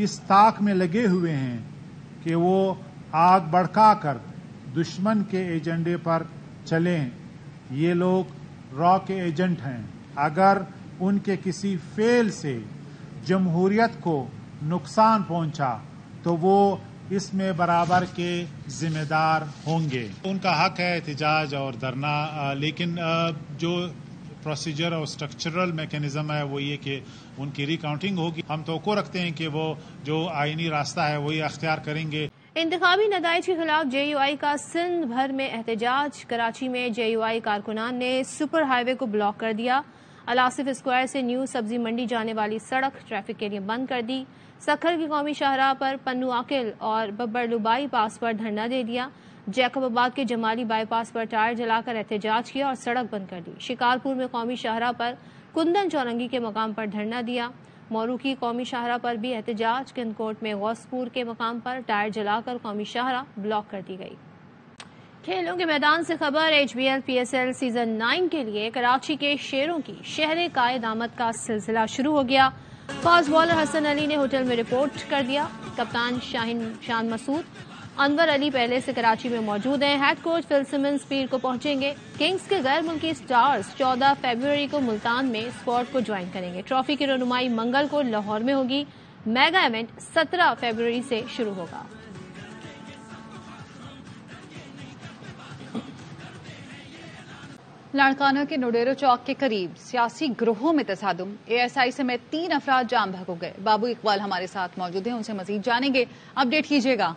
इस ताक में लगे हुए हैं कि वो आग भड़का कर दुश्मन के एजेंडे पर चलें। ये लोग रॉ के एजेंट हैं। अगर उनके किसी फेल से जमहूरियत को नुकसान पहुंचा तो वो इसमें बराबर के जिम्मेदार होंगे। उनका हक है एहतजाज और धरना, लेकिन जो प्रोसीजर और स्ट्रक्चरल मैकेनिज्म है वो ये कि उनकी रिकाउंटिंग होगी। हम तो रखते हैं कि वो जो आईनी रास्ता है वही अख्तियार करेंगे। इंतखाबी नताइज के खिलाफ JUI का सिंध भर में एहतजाज। कराची में JUI कारकुनान ने सुपर हाईवे को ब्लॉक कर दिया। अलासिफ स्क्वायर से न्यू सब्जी मंडी जाने वाली सड़क ट्रैफिक के लिए बंद कर दी। सखर की कौमी शाहराह पर पन्नू आकिल और बब्बरलू बाईपास पर धरना दे दिया। जैकबाबाद के जमाली बाईपास पर टायर जलाकर एहतजाज किया और सड़क बंद कर दी। शिकारपुर में कौमी शाहराह पर कुंदन चौरंगी के मकाम पर धरना दिया। मोरू की कौमी शाहराह पर भी एहतजाज। किंदकोट में गौसपुर के मकाम पर टायर जलाकर कौमी शाहराह ब्लॉक कर दी गई। खेलों के मैदान से खबर। HBL PSL सीजन 9 के लिए कराची के शेरों की शहर कायद आमद का सिलसिला शुरू हो गया। फास्ट बॉलर हसन अली ने होटल में रिपोर्ट कर दिया। कप्तान शान मसूद अनवर अली पहले से कराची में मौजूद हैं। हेड कोच फिल सिमंस पीर को पहुंचेंगे। किंग्स के गैर मुल्की स्टार्स 14 फरवरी को मुल्तान में स्क्वाड को ज्वाइन करेंगे। ट्रॉफी की रनुमाई मंगल को लाहौर में होगी। मेगा इवेंट 17 फरवरी से शुरू होगा। लाड़काना के नोडेरो चौक के करीब सियासी ग्रोहों में तसादुम। ASI समेत 3 अफराद जाम बहक हो गए। बाबू इकबाल हमारे साथ मौजूद हैं, उनसे मजीद जानेंगे। अपडेट कीजिएगा।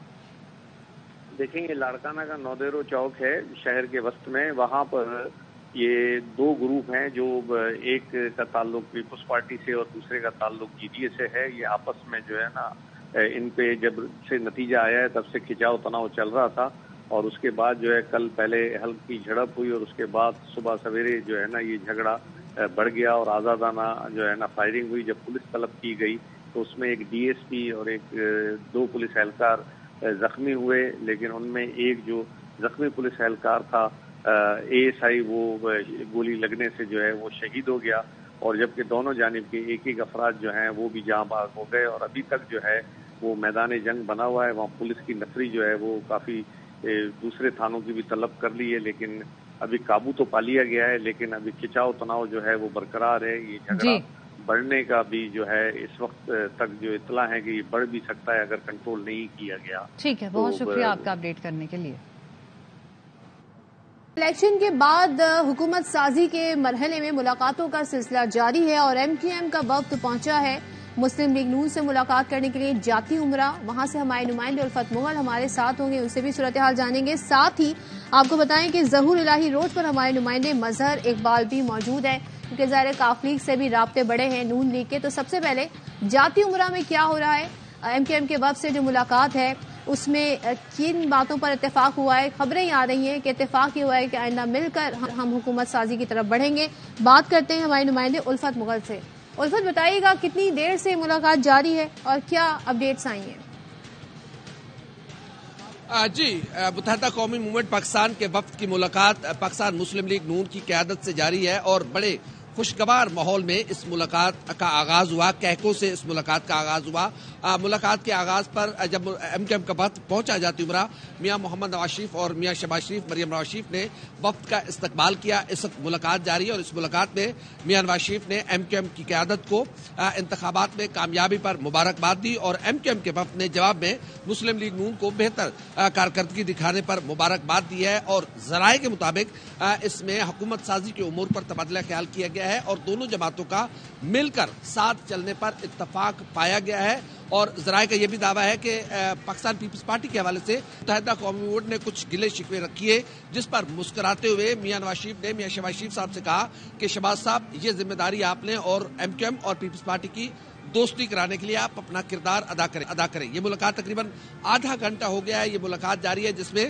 देखेंगे लाड़काना का नोडेरो चौक है शहर के वस्त में। वहां पर ये 2 ग्रुप हैं जो एक का ताल्लुक पीपुल्स पार्टी से और दूसरे का ताल्लुक GDA से है। ये आपस में जो है ना इन पे जब से नतीजा आया है तब से खिंचाव तनाव चल रहा था और उसके बाद जो है कल पहले हल्की झड़प हुई और उसके बाद सुबह सवेरे जो है ना ये झगड़ा बढ़ गया और आज़ादाना जो है ना फायरिंग हुई। जब पुलिस तलब की गई तो उसमें एक DSP और 2 पुलिस एहलकार जख्मी हुए, लेकिन उनमें एक जो जख्मी पुलिस एहलकार था ASI वो गोली लगने से जो है वो शहीद हो गया और जबकि दोनों जानिब के एक अफराद जो हैं वो भी जाँ बाग हो गए और अभी तक जो है वो मैदान जंग बना हुआ है। वहाँ पुलिस की नफरी जो है वो काफ़ी दूसरे थानों की भी तलब कर ली है, लेकिन अभी काबू तो पा लिया गया है, लेकिन अभी खिंचाव तनाव जो है वो बरकरार है। ये झगड़ा बढ़ने का भी जो है इस वक्त तक जो इत्तला है कि ये बढ़ भी सकता है अगर कंट्रोल नहीं किया गया। ठीक है, बहुत शुक्रिया आपका अपडेट करने के लिए। इलेक्शन के बाद हुकूमत साजी के मरहले में मुलाकातों का सिलसिला जारी है और MQM का वक्त पहुंचा है मुस्लिम लीग नून से मुलाकात करने के लिए जाती उमरा। वहां से हमारे नुमाइंदे उल्फत मुगल हमारे साथ होंगे, उनसे भी सूरत हाल जानेंगे। साथ ही आपको बताएं कि ज़हूर इलाही रोड पर हमारे नुमाइंदे मजहर इकबाल भी मौजूद हैं क्योंकि ज़ाहिर काफ लीग से भी राब्ते बड़े हैं नून लीग के। तो सबसे पहले जाती उमरा में क्या हो रहा है, MQM के वक्त से जो मुलाकात है उसमें किन बातों पर इत्तेफाक हुआ है। खबरें आ रही हैं कि इत्तेफाक ये हुआ है कि आइंदा मिलकर हम हुकूमत साजी की तरफ बढ़ेंगे। बात करते हैं हमारे नुमाइंदे उल्फत मुगल से। उल्फत बताइएगा कितनी देर से मुलाकात जारी है और क्या अपडेट्स आई हैं? जी, मुत्तहिदा कौमी मूवमेंट पाकिस्तान के वफ्द की मुलाकात पाकिस्तान मुस्लिम लीग नून की क़यादत से जारी है और बड़े खुशगवार माहौल में इस मुलाकात का आगाज हुआ। कहकों से इस मुलाकात का आगाज हुआ। मुलाकात के आगाज पर जब एमक्यूएम का वफ्द पहुंचा जाती उमरा, मियां मोहम्मद नवाज शरीफ और मियां शहबाज शरीफ, मरियम नवाज शरीफ ने वफ्द का इस्तकबाल किया। इस वक्त मुलाकात जारी है और इस मुलाकात में मियां नवाज शरीफ ने एमक्यूएम की क़यादत को इंतखाबात में कामयाबी पर मुबारकबाद दी और एमक्यूएम के वफ्द ने जवाब में मुस्लिम लीग नून को बेहतर कारकर्दगी दिखाने पर मुबारकबाद दी है। और ज़राए के मुताबिक इसमें हुकूमत साजी के उमूर पर तबादला ख्याल किया गया है और दोनों जमातों का मिलकर साथ चलने पर इत्तफाक पाया गया है। और ज़राए का यह भी दावा है कि पाकिस्तान पीपल्स पार्टी के हवाले से मुत्तहिदा कौमी बोर्ड ने कुछ गिले शिकवे रखी है, जिस पर मुस्कुराते हुए मियां नवाज शरीफ ने मियां शहबाज शरीफ साहब से कहा कि शहबाज साहब, ये जिम्मेदारी आप लें और एमक्यूएम और पीपल्स पार्टी की दोस्ती कराने के लिए आप अपना किरदार अदा करें। ये मुलाकात तकरीबन आधा घंटा हो गया है। ये मुलाकात जारी है जिसमें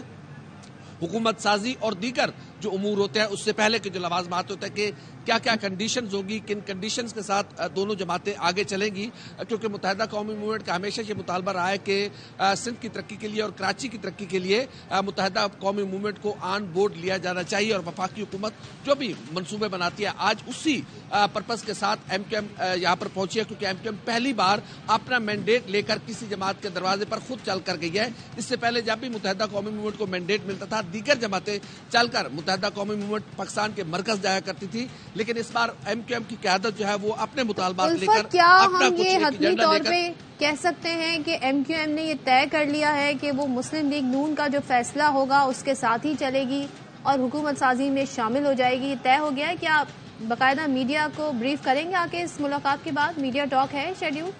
हुकूमत साजी और दीगर जो उमूर होते हैं उससे पहले के जो लवाजमात होते हैं कि क्या क्या कंडीशंस होगी, किन कंडीशंस के साथ दोनों जमातें आगे चलेंगी, क्योंकि मुत्तहिदा कौमी मूवमेंट का हमेशा ये मुतालबा रहा है कि सिंध की तरक्की के लिए और कराची की तरक्की के लिए मुत्तहिदा कौमी मूवमेंट को ऑन बोर्ड लिया जाना चाहिए और वफाकी हुकूमत जो भी मनसूबे बनाती है आज उसी पर्पज़ के साथ एमक्यूएम यहाँ पर पहुंची है, क्योंकि एमक्यूएम पहली बार अपना मैंडेट लेकर किसी जमात के दरवाजे पर खुद चल कर गई है। इससे पहले जब भी मुत्तहिदा कौमी मूवमेंट को मैंडेट मिलता था, दीगर जमातें चलकर मुत्तहिदा कौमी मूवमेंट पाकिस्तान के मरकज जाया करती थी, लेकिन इस बार एमक्यूएम की क़यादत जो है वो अपने मुतालबात लेकर क्या हम ये हतमी तौर पे कह सकते हैं कि एमक्यूएम ने ये तय कर लिया है कि वो मुस्लिम लीग नून का जो फैसला होगा उसके साथ ही चलेगी और हुकूमत साजी में शामिल हो जाएगी? ये तय हो गया है? क्या बाकायदा मीडिया को ब्रीफ करेंगे आके इस मुलाकात के बाद? मीडिया टॉक है शेड्यूल?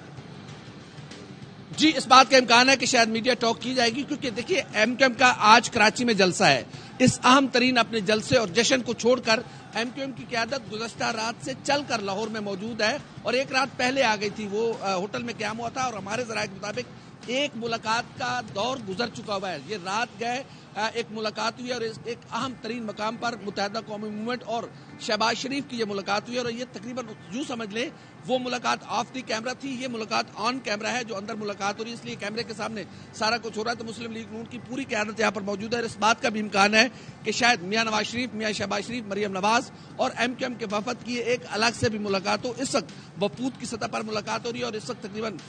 जी, इस बात का इम्कान है कि शायद मीडिया टॉक की जाएगी, क्योंकि देखिए एमक्यूएम का आज कराची में जलसा है। इस अहम तरीन अपने जलसे और जश्न को छोड़कर एमक्यूएम की क़यादत गुज़श्ता रात से चलकर लाहौर में मौजूद है और एक रात पहले आ गई थी। वो होटल में क़याम हुआ था और हमारे ज़राए के मुताबिक एक मुलाकात का दौर गुजर चुका हुआ है। ये रात गए, एक मुलाकात हुई और एक अहम तरीन मकाम पर मुत्तहिदा कौमी मूवमेंट और शहबाज शरीफ की ये मुलाकात हुई और ये तकरीबन यूँ समझ लें वो मुलाकात ऑफ दी कैमरा थी, ये मुलाकात ऑन कैमरा है। जो अंदर मुलाकात हो रही है इसलिए कैमरे के सामने सारा कुछ हो रहा है। तो मुस्लिम लीग नून की पूरी क़यादत यहाँ पर मौजूद है। इस बात का भी इम्कान है कि शायद मियां नवाज शरीफ, मियां शहबाज शरीफ, मरियम नवाज और एमक्यूएम के वफद की एक अलग से भी मुलाकात हो। इस वक्त वफूद की सतह पर मुलाकात हो रही है और इस वक्त तकरीबन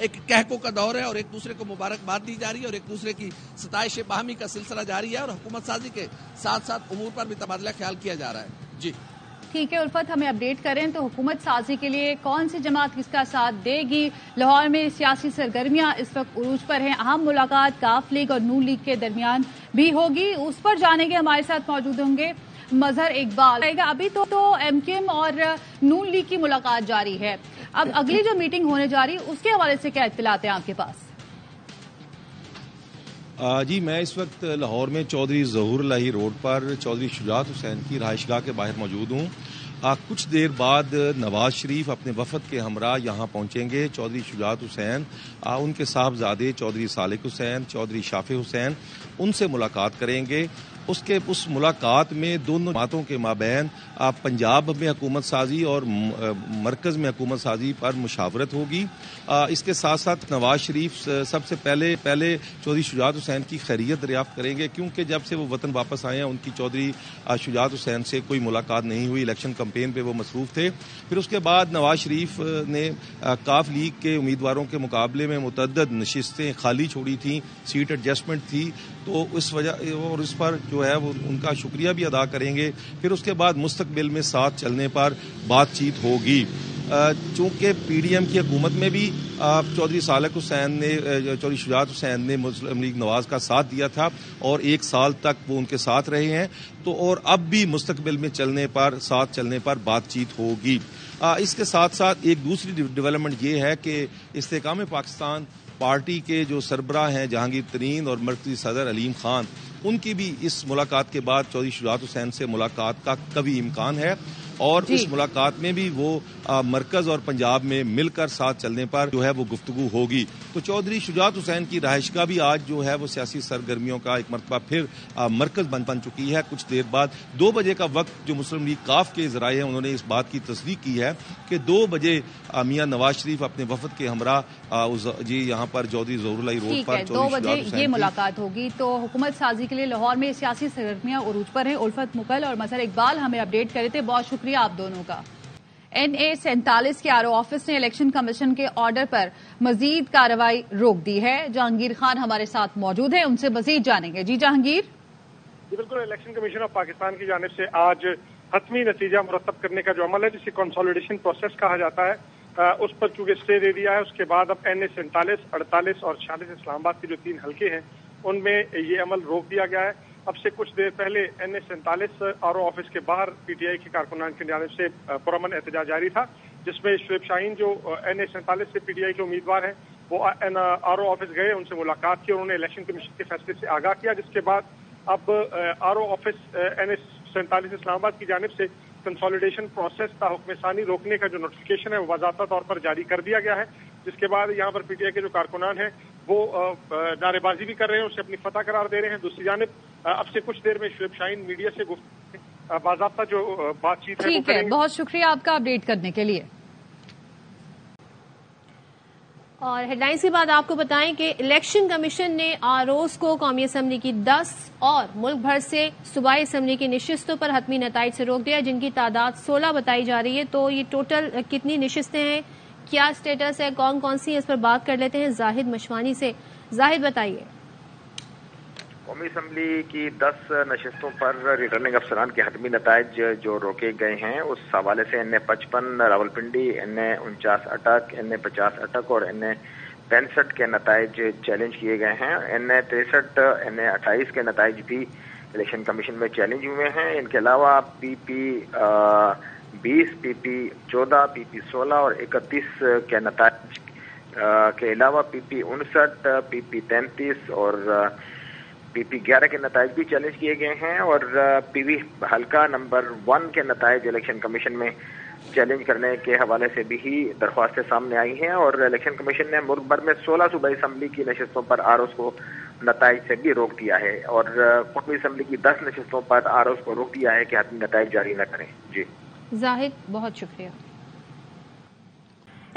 एक कहकों का दौर है और एक दूसरे को मुबारकबाद दी जा रही है और एक दूसरे की सताइश बाहमी का सिलसिला जारी है और हुकूमत साजी के साथ साथ उमूर पर भी तबादला ख्याल किया जा रहा है। जी ठीक है उल्फत, हमें अपडेट करें तो हुकूमत साजी के लिए कौन सी जमात किसका साथ देगी? लाहौर में सियासी सरगर्मियां इस वक्त उरूज पर हैं। अहम मुलाकात काफ लीग और नून लीग के दरमियान भी होगी, उस पर जानेंगे। हमारे साथ मौजूद होंगे मजहर इकबाल। अभी तो एमक्यूएम और नून लीग की मुलाकात जारी है, अब अगली जो मीटिंग होने जा रही है उसके हवाले से क्या इत्तलात है आपके पास? जी, मैं इस वक्त लाहौर में चौधरी ज़हूर लाही रोड पर चौधरी शुजात हुसैन की रहायशगाह के बाहर मौजूद हूँ। कुछ देर बाद नवाज शरीफ अपने वफद के हमरा यहाँ पहुँचेंगे। चौधरी शुजात हुसैन, उनके साहबजादे चौधरी सालिक हुसैन, चौधरी शाफे हुसैन, उनसे मुलाकात करेंगे। उस मुलाकात में दोनों जमातों के माबैन पंजाब में हुकूमत साजी और मरकज़ में हुकूमत साजी पर मुशावरत होगी। इसके साथ साथ नवाज शरीफ सबसे पहले चौधरी शुजात हुसैन की खैरियत दरियाफ्त करेंगे, क्योंकि जब से वो वतन वापस आए हैं उनकी चौधरी शुजात हुसैन से कोई मुलाकात नहीं हुई। इलेक्शन कैंपेन पे वो मसरूफ़ थे। फिर उसके बाद नवाज शरीफ ने काफ लीग के उम्मीदवारों के मुकाबले में मुतअद्दिद नशिस्तें खाली छोड़ी थी, सीट एडजस्टमेंट थी, तो इस वजह और इस पर जो है वो उनका शुक्रिया भी अदा करेंगे। फिर उसके बाद मुस्तकबिल में साथ चलने पर बातचीत होगी। चूँकि पीडीएम की हुकूमत में भी चौधरी सालिक हुसैन ने, चौधरी शुजात हुसैन ने मुस्लिम लीग नवाज का साथ दिया था और 1 साल तक वो उनके साथ रहे हैं, तो और अब भी मुस्तकबिल में साथ चलने पर बातचीत होगी। इसके साथ साथ एक दूसरी डेवलपमेंट ये है कि इस्तेकाम पाकिस्तान पार्टी के जो सरबराह हैं जहांगीर तरीन और मरकजी सदर अलीम खान, उनकी भी इस मुलाकात के बाद चौधरी शुजात हुसैन से मुलाकात का कभी इम्कान है और इस मुलाकात में भी वो मरकज और पंजाब में मिलकर साथ चलने पर जो है वो गुफ्तगू होगी। तो चौधरी शुजात हुसैन की रहायशगाह भी आज जो है वो सियासी सरगर्मियों का एक मरतबा फिर मरकज बन चुकी है। कुछ देर बाद 2 बजे का वक्त जो मुस्लिम लीग काफ के ज़राए हैं उन्होंने इस बात की तस्दीक की है कि 2 बजे मियां नवाज शरीफ अपने वफद के हमरा जी यहाँ पर चौधरी ज़हूर लाही रोड पर 2 बजे ये मुलाकात होगी। तो हुकूमत साजी के लिए लाहौर में सियासी सरगर्मियां उरूज पर हैं। उल्फत मुकल और मजहर इकबाल हमें अपडेट करे थे, बहुत शुक्रिया आप दोनों का। NA47 के RO ऑफिस ने इलेक्शन कमीशन के ऑर्डर पर मजीद कार्रवाई रोक दी है। जहांगीर खान हमारे साथ मौजूद हैं, उनसे मजीद जानेंगे। जी जहांगीर। जी बिल्कुल, इलेक्शन कमीशन ऑफ पाकिस्तान की जानिब से आज हतमी नतीजा मुरतब करने का जो अमल है, जिसे कंसोलिडेशन प्रोसेस कहा जाता है, उस पर चूंकि स्टे दे दिया है। उसके बाद अब NA47, 48 और 46 इस्लामाबाद के जो 3 हल्के हैं उनमें ये अमल रोक दिया गया है। अब से कुछ देर पहले NA47 RO ऑफिस के बाहर PTI के कारकुनान की जानिब से पुरअमन एहतजाज जारी था, जिसमें शुएब शाहीन जो NA47 से PTI के उम्मीदवार हैं वो RO ऑफिस गए, उनसे मुलाकात की और उन्होंने इलेक्शन कमीशन के फैसले से आगाह किया, जिसके बाद अब RO ऑफिस NA47 इस्लामाबाद की जानिब से कंसोलिडेशन प्रोसेस का हुक्म सानी रोकने का जो नोटिफिकेशन है वो बाज़ाब्ता तौर पर जारी कर दिया गया है। जिसके बाद यहाँ पर PTI के जो कारकुनान हैं वो नारेबाजी भी कर रहे हैं, उसे अपनी फतह करार दे रहे हैं। दूसरी जानिब अब से कुछ देर में शुएब शाहीन मीडिया से बाज़ाब्ता जो बातचीत है। ठीक है, बहुत शुक्रिया आपका अपडेट करने के लिए। और हेडलाइंस के बाद आपको बताएं कि इलेक्शन कमीशन ने ROs को कौमी असम्बली की 10 और मुल्क भर से सूबाई असम्बली की नशिस्तों पर हतमी नताइज से रोक दिया, जिनकी तादाद 16 बताई जा रही है। तो ये टोटल कितनी नशिस्तें हैं, क्या स्टेटस है, कौन कौन सी है, इस पर बात कर लेते हैं जाहिद मशवानी से। जाहिद बताइए। कौमी असम्बली की 10 नशिस्तों पर रिटर्निंग अफसरान के हतमी नताइज जो रोके गए हैं, उस हवाले से NA55 रावलपिंडी, NA49 अटक, NA50 अटक और NA65 के नताइज चैलेंज किए गए हैं। NA63, NA28 के नताइज भी इलेक्शन कमीशन में चैलेंज हुए हैं। इनके अलावा PP20, PP14, PP16 और 31 के नताइज के अलावा PP59, PP33 और PP11 के नताइज भी चैलेंज किए गए हैं और PV हल्का नंबर 1 के नताइज इलेक्शन कमीशन में चैलेंज करने के हवाले से भी दरख्वास्तें सामने आई हैं और इलेक्शन कमीशन ने मुल्क भर में 16 सूबाई असम्बली की नशिस्तों पर ROs को नताइज से भी रोक दिया है और कौमी असम्बली की 10 नशिस्तों पर ROs को रोक दिया है कि हतमी नताइज जारी न करें। जी जाहिद, बहुत शुक्रिया।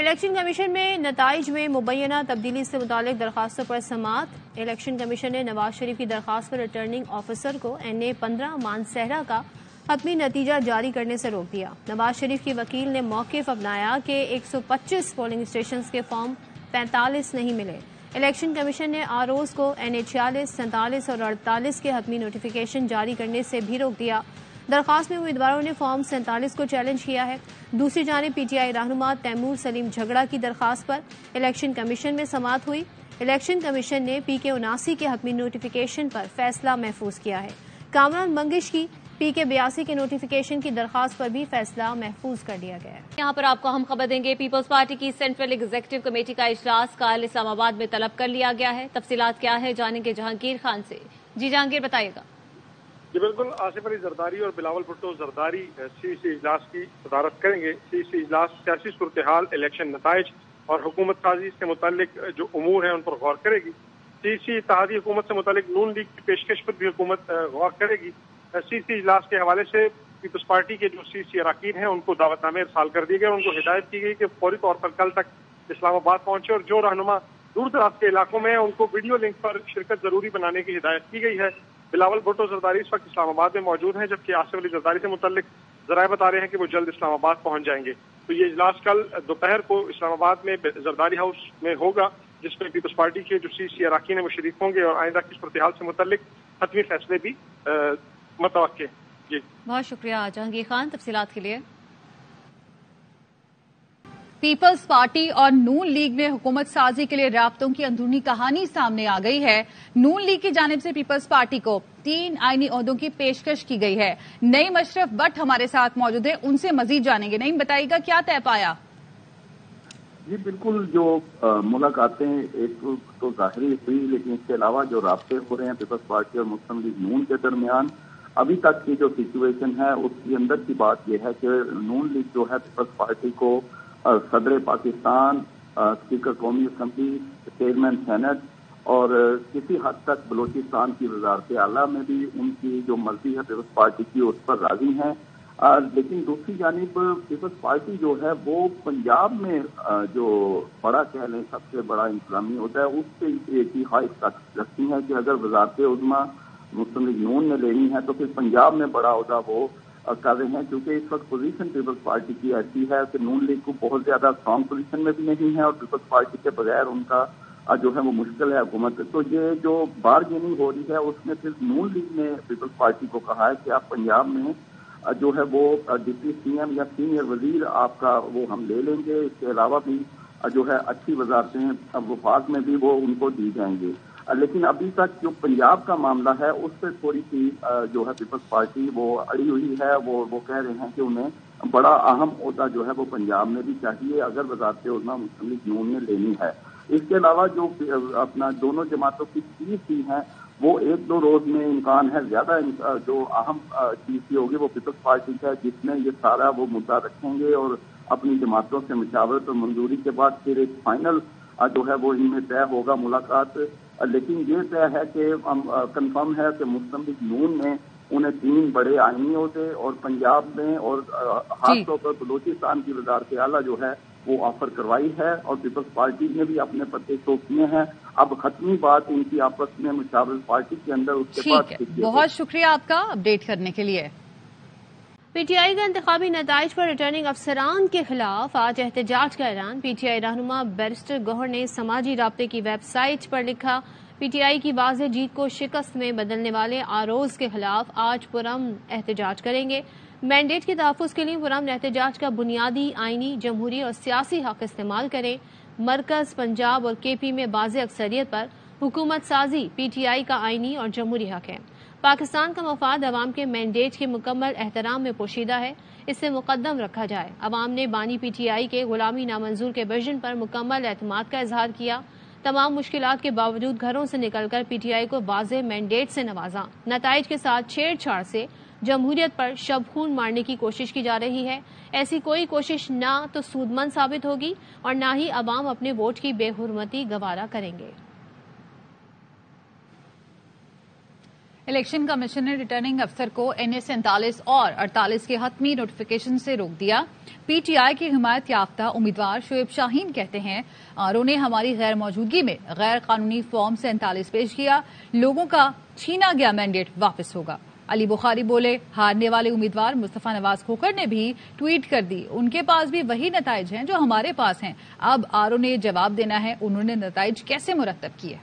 इलेक्शन कमीशन में नताइज में मुबैना तब्दीली से मुतालिक दरखास्तों पर समाअत। इलेक्शन कमीशन ने नवाज शरीफ की दरखास्त पर रिटर्निंग ऑफिसर को NA15 मानसहरा का हतमी नतीजा जारी करने से रोक दिया। नवाज शरीफ की वकील ने मौक़िफ़ अपनाया कि 125 पोलिंग स्टेशन के फॉर्म 45 नहीं मिले। इलेक्शन कमीशन ने ROs को NA46, 47 और 48 के हतमी नोटिफिकेशन जारी करने से भी रोक दिया। दरखास्त में उम्मीदवारों ने फॉर्म 47 को चैलेंज किया है। दूसरी जानिब PTI रहनुमा तैमूर सलीम झगड़ा की दरखास्त पर इलेक्शन कमीशन में समाअत हुई। इलेक्शन कमीशन ने PK79 के हतमी नोटिफिकेशन पर फैसला महफूज किया है। कामरान मंगिश की PK82 के नोटिफिकेशन की दरखास्त पर भी फैसला महफूज कर दिया गया है। यहाँ पर आपको हम खबर देंगे, पीपल्स पार्टी की सेंट्रल एग्जीक्यूटिव कमेटी का इजलास कल इस्लामाबाद में तलब कर लिया गया है। तफसीलात क्या है, जानेंगे जहांगीर खान से। जी जहांगीर, बताइएगा। जी बिल्कुल, आसिफ अली जरदारी और बिलावल भुट्टो जरदारी CEC इजलास की सदारत करेंगे। CEC इजलास सियासी सूरत हाल, इलेक्शन नताइज और हुकूमत साजी से मुतालिक जो उमूर हैं उन पर गौर करेगी। CEC इत्तेहादी हुकूमत से मुतालिक नून लीग की पेशकश पर भी हुकूमत गौर करेगी। CEC इजलास के हवाले से पीपल्स पार्टी के जो CEC अरकान हैं उनको दावतनामे इरसाल कर दिए गए। उनको हिदायत की गई कि फौरी तौर पर कल तक इस्लामाबाद पहुंचे और जो रहनुमा दूर दराज के इलाकों में उनको वीडियो लिंक पर शिरकत जरूरी बनाने की हिदायत की गई है। बिलावल भुट्टो जरदारी इस वक्त इस्लामाबाद में मौजूद हैं, जबकि आसिफ अली जरदारी से मुतल्लिक जराए बता रहे हैं कि वो जल्द इस्लामाबाद पहुंच जाएंगे। तो ये इजलास कल दोपहर को इस्लामाबाद में जरदारी हाउस में होगा, जिसमें पीपल्स पार्टी के जो CEC अरकान हैं वो शरीक होंगे और आइंदा की सूरत हाल से मुतल्लिक हतमी फैसले भी मुतवक्के। जी बहुत शुक्रिया जहांगीर खान तफसीलात के लिए। पीपल्स पार्टी और नून लीग में हुकूमत साजी के लिए राब्तों की अंदरूनी कहानी सामने आ गई है। नून लीग की जानिब से पीपल्स पार्टी को 3 आईनी ओहदों की पेशकश की गई है। नईम अशरफ बट हमारे साथ मौजूद है, उनसे मजीद जानेंगे। नईम, बताइएगा क्या तय पाया? जी बिल्कुल, जो मुलाकातें एक तो जाहिरी हुई, लेकिन इसके अलावा जो राब्ते हो रहे हैं पीपल्स पार्टी और मुस्लिम लीग नून के दरमियान, अभी तक की जो सिचुएशन है उसकी अंदर की बात यह है कि नून लीग जो है पीपल्स पार्टी को सदर पाकिस्तान, स्पीकर कौमी असम्बली, चेयरमैन सेनेट और किसी हद तक बलोचिस्तान की वजारत आला में भी उनकी जो मर्जी है पीपल्स पार्टी की उस पर राजी हैं। लेकिन दूसरी जानिब पीपल्स पार्टी जो है वो पंजाब में जो बड़ा कह लें सबसे बड़ा इंतजामी होता है उस पर एक ही ख्वाहिश रखती है कि अगर वजारत उज़्मा मुस्लिम लीग नून ने लेनी है तो फिर पंजाब में बड़ा होगा वो کر رہے ہیں، کیونکہ اس وقت پوزیشن پیپلز پارٹی کی ایسی ہے کہ نون لیگ کو بہت زیادہ اسٹرانگ پوزیشن میں بھی نہیں ہے اور پیپلز پارٹی کے بغیر ان کا جو ہے وہ مشکل ہے حکومت. تو یہ جو بارگیننگ ہو رہی ہے اس میں پھر نون لیگ نے پیپلز پارٹی کو کہا ہے کہ آپ پنجاب میں جو ہے وہ ڈپٹی سی ایم یا سینئر وزیر آپ کا وہ ہم لے لیں گے. اس کے علاوہ بھی جو ہے اچھی وزارتیں وفاق میں بھی وہ ان کو دی جائیں گے. لیکن ابھی تک جو پنجاب کا معاملہ ہے اس پہ تھوڑی سی جو ہے پیپلز پارٹی وہ اڑی ہوئی ہے. وہ کہہ رہے ہیں کہ انہیں بڑا اہم عہدہ جو ہے وہ پنجاب میں بھی چاہیے اگر وزارت عظمیٰ مسلم لیگ نون نے لینی ہے. اس کے علاوہ جو اپنا دونوں جماعتوں کی چیز کی ہے وہ 1-2 روز میں امکان ہے زیادہ جو اہم چیز کی ہوگی وہ پیپلز پارٹی کا ہے، جس میں یہ سارا وہ مدعا رکھیں گے اور اپنی جماعتوں سے مشاورت اور منظوری کے بعد پھر ایک فائنل جو ہے وہ ان میں طے ہوگا ملاقات. لیکن یہ طے ہے کہ کنفرم ہے کہ مسلم لیگ نون میں انہیں 3 بڑے آئینی عہدے اور پنجاب میں اور خاص طور پر بلوچستان کی وزارت اعلیٰ جو ہے وہ آفر کروائی ہے اور پیپلز پارٹی نے بھی اپنے پتے شو کیے ہیں. اب ختمی بات ان کی آپس میں مشاورت پارٹی کے اندر اس کے بعد. بہت شکریہ آپ کا اپڈیٹ کرنے کے لیے. پی ٹی آئی کا انتخابی نتائج پر ریٹرننگ افسران کے خلاف آج احتجاج کا اعلان. پی ٹی آئی رہنما بیرسٹر گوہر نے سماجی رابطے کی ویب سائٹ پر لکھا، پی ٹی آئی کی واضح جیت کو شکست میں بدلنے والے آروز کے خلاف آج پرامن احتجاج کریں گے. مینڈیٹ کے تحفظ کے لیے پرامن احتجاج کا بنیادی آئینی، جمہوری اور سیاسی حق استعمال کریں. مرکز، پنجاب اور کے پی میں واضح اکثریت پر حکومت سازی پی ٹی آئی کا آئینی اور جمہوری حق ہے. پاکستان کا مفاد عوام کے مینڈیٹ کے مکمل احترام میں پوشیدہ ہے، اسے مقدم رکھا جائے. عوام نے بانی پی ٹی آئی کے غلامی نامنظور کے وژن پر مکمل اعتماد کا اظہار کیا. تمام مشکلات کے باوجود گھروں سے نکل کر پی ٹی آئی کو واضح مینڈیٹ سے نوازا. نتائج کے ساتھ چھیڑ چھاڑ سے جمہوریت پر شب خون مارنے کی کوشش کی جا رہی ہے. ایسی کوئی کوشش نہ تو سودمند ثابت ہوگی اور نہ ہی عوام اپنے ووٹ کی بے حرمتی گوارا کریں گے. الیکشن کمیشن نے ریٹرننگ افسر کو NA 47 اور 48 کے حتمی نوٹیفیکیشن سے روک دیا. پی ٹی آئی کی حمایت یافتہ امیدوار شعیب شاہین کہتے ہیں، آرو نے ہماری غیر موجودگی میں غیر قانونی فارم 47 پیش کیا، لوگوں کا چھینا گیا مینڈیٹ واپس ہوگا. علی بخاری بولے، ہارنے والے امیدوار مصطفیٰ نواز کھوکھر نے بھی ٹویٹ کر دی، ان کے پاس بھی وہی نتائج ہیں جو ہمارے پاس ہیں، اب آرو نے جواب دینا ہے انہوں نے نتائج کیسے مرتب کیے.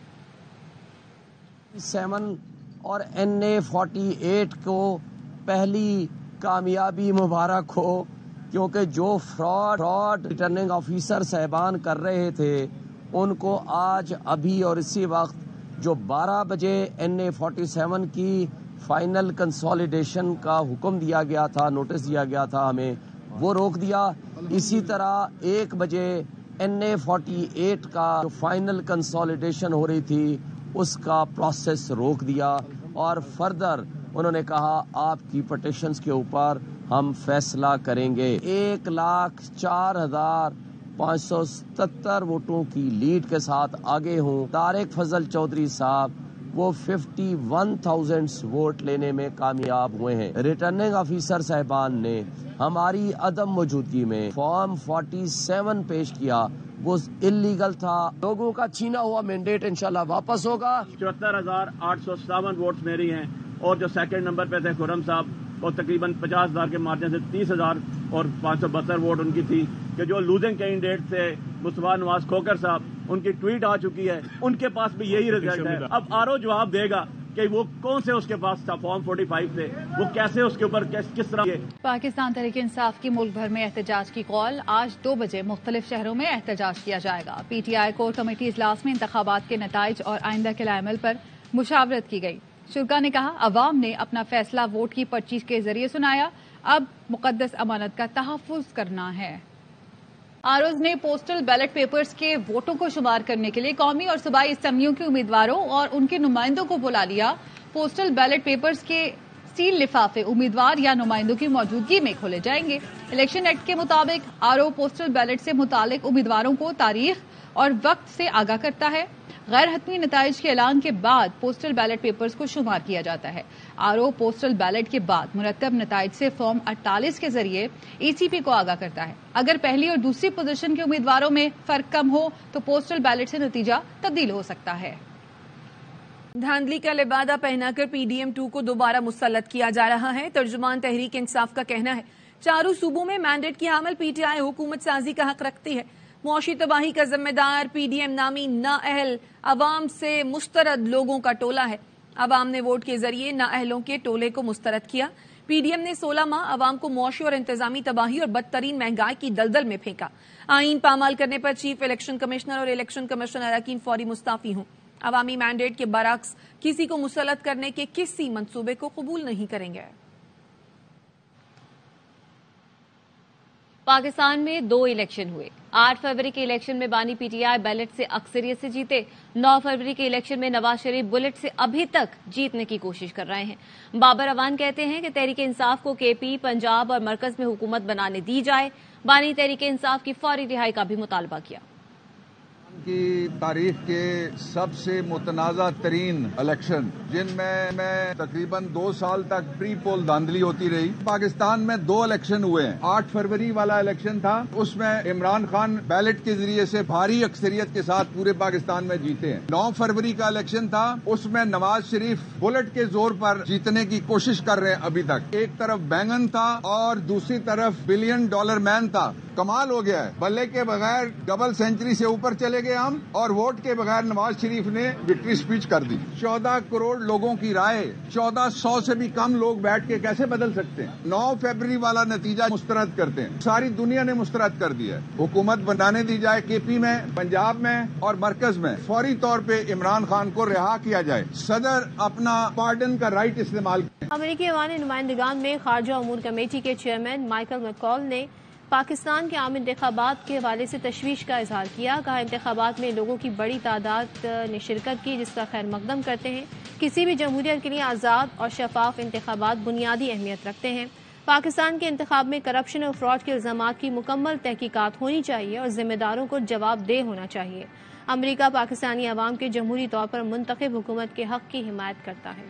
7 اور NA 48 کو پہلی کامیابی مبارک ہو، کیونکہ جو فراڈ ریٹرننگ آفیسر صاحبان کر رہے تھے ان کو آج ابھی اور اسی وقت جو 12 بجے NA 47 کی فائنل کنسالیڈیشن کا حکم دیا گیا تھا، نوٹس دیا گیا تھا ہمیں، وہ روک دیا. اسی طرح 1 بجے NA 48 کا جو فائنل کنسالیڈیشن ہو رہی تھی اس کا پروسیس روک دیا اور فردر انہوں نے کہا آپ کی پٹیشنز کے اوپر ہم فیصلہ کریں گے. 1,04,577 ووٹوں کی لیڈ کے ساتھ آگے ہوں. طارق فضل چودھری صاحب وہ 51,000 ووٹ لینے میں کامیاب ہوئے ہیں. ریٹرننگ آفیسر صاحبان نے ہماری عدم موجودگی میں فارم 47 پیش کیا، وہ اللیگل تھا. لوگوں کا چھینا ہوا مینڈیٹ انشاءاللہ واپس ہوگا. 74,857 ووٹس میری ہیں اور جو سیکنڈ نمبر پہ تھے خرم صاحب وہ تقریباً 50,000 کے مارجن سے 30,572 ووٹ ان کی تھی کہ جو لوزنگ کینڈیڈیٹ تھے مصطفیٰ نواز کھوکھر صاحب ان کی ٹویٹ آ چکی ہے، ان کے پاس بھی یہی رزلٹ ہے. اب آرو جواب دے گا کہ وہ کون سے اس کے پاس تھا فارم 45 سے، وہ کیسے اس کے اوپر کس طرح. پاکستان تحریک انصاف کی ملک بھر میں احتجاج کی کال. آج 2 بجے مختلف شہروں میں احتجاج کیا جائے گا. P T I core committee اجلاس میں انتخابات کے نتائج اور آئندہ کے عمل پر مشاورت کی گئی. شرکا نے کہا عوام نے اپنا فیصلہ ووٹ کی پرچی کے ذریعے سنایا، اب مقدس امانت کا تحفظ کرنا ہے. آروز نے پوسٹل بیلٹ پیپرز کے ووٹوں کو شمار کرنے کے لیے قومی اور صوبائی اسمبلیوں کے امیدواروں اور ان کے نمائندوں کو بلا لیا. پوسٹل بیلٹ پیپرز کے سیل لفافے امیدوار یا نمائندوں کی موجودگی میں کھولے جائیں گے. الیکشن ایکٹ کے مطابق آرو پوسٹل بیلٹ سے متعلق امیدواروں کو تاریخ اور وقت سے آگاہ کرتا ہے. غیر حتمی نتائج کے اعلان کے بعد پوسٹل بیلٹ پیپرز کو شمار کیا جاتا ہے. آرو پوسٹل بیلٹ کے بعد مرتب نتائج سے فارم 48 کے ذریعے ECP کو آگاہ کرتا ہے. اگر پہلی اور دوسری پوزیشن کے امیدواروں میں فرق کم ہو تو پوسٹل بیلٹ سے نتیجہ تبدیل ہو سکتا ہے. دھاندلی کا لبادہ پہنا کر PDM-2 کو دوبارہ مسلط کیا جا رہا ہے. ترجمان تحریک انصاف کا کہنا ہے چاروں صوبوں میں مینڈیٹ کی حامل PTI حکومت سازی کا حق رکھتی ہے. معاشی تباہی کا ذمہ دار PDM نامی نااہل عوام سے مسترد لوگوں کا ٹولہ ہے. عوام نے ووٹ کے ذریعے نااہلوں کے ٹولے کو مسترد کیا. PDM نے 16 ماہ عوام کو معاشی اور انتظامی تباہی اور بدترین مہنگائی کی دلدل میں پھینکا. آئین پامال کرنے پر چیف الیکشن کمشنر اور الیکشن کمیشن اراکین فوری مستعفی ہوں. عوامی مینڈیٹ کے برعکس کسی کو مسلط کرنے کے کسی منصوبے کو قبول نہیں کریں گے. پاکستان میں 2 الیکشن ہوئے. 8 فروری کے الیکشن میں بانی PTI بیلٹ سے اکثریت سے جیتے. 9 فروری کے الیکشن میں نواز شریف بلٹ سے ابھی تک جیتنے کی کوشش کر رہے ہیں. بابر اوان کہتے ہیں کہ تحریک انصاف کو KP، پنجاب اور مرکز میں حکومت بنانے دی جائے. بانی تحریک انصاف کی فوری رہائی کا بھی مطالبہ کیا. کی تاریخ کے سب سے متنازع ترین الیکشن جن میں تقریباً 2 سال تک پری پول دھاندلی ہوتی رہی. پاکستان میں 2 الیکشن ہوئے ہیں. 8 فروری والا الیکشن تھا، اس میں عمران خان بیلٹ کے ذریعے سے بھاری اکثریت کے ساتھ پورے پاکستان میں جیتے ہیں. 9 فروری کا الیکشن تھا، اس میں نواز شریف بلٹ کے زور پر جیتنے کی کوشش کر رہے ہیں. ابھی تک ایک طرف بینگن تھا اور دوسری طرف $1 بلین مین تھا. کمال ہو گیا ہے. بلے کے بغیر ڈبل سینچری سے اوپر چلے گئے ہم، اور ووٹ کے بغیر نواز شریف نے وکٹری اسپیچ کر دی. 14 کروڑ لوگوں کی رائے 1400 سے بھی کم لوگ بیٹھ کے کیسے بدل سکتے ہیں؟ 9 فروری والا نتیجہ مسترد کرتے ہیں. ساری دنیا نے مسترد کر دیا ہے. حکومت بنانے دی جائے KP میں، پنجاب میں اور مرکز میں. فوری طور پہ عمران خان کو رہا کیا جائے. صدر اپنا پارڈن کا رائٹ استعمال کریں. امریکی ایوان نمائندگان میں خارجہ امور کمیٹی کے چیئرمین مائیکل میکال نے پاکستان کے عام انتخابات کے حوالے سے تشویش کا اظہار کیا. کہا انتخابات میں لوگوں کی بڑی تعداد نے شرکت کی، جس کا خیر مقدم کرتے ہیں. کسی بھی جمہوریت کے لیے آزاد اور شفاف انتخابات بنیادی اہمیت رکھتے ہیں. پاکستان کے انتخاب میں کرپشن اور فراڈ کے الزامات کی مکمل تحقیقات ہونی چاہیے اور ذمہ داروں کو جواب دہ ہونا چاہیے. امریکہ پاکستانی عوام کے جمہوری طور پر منتخب حکومت کے حق کی حمایت کرتا ہے.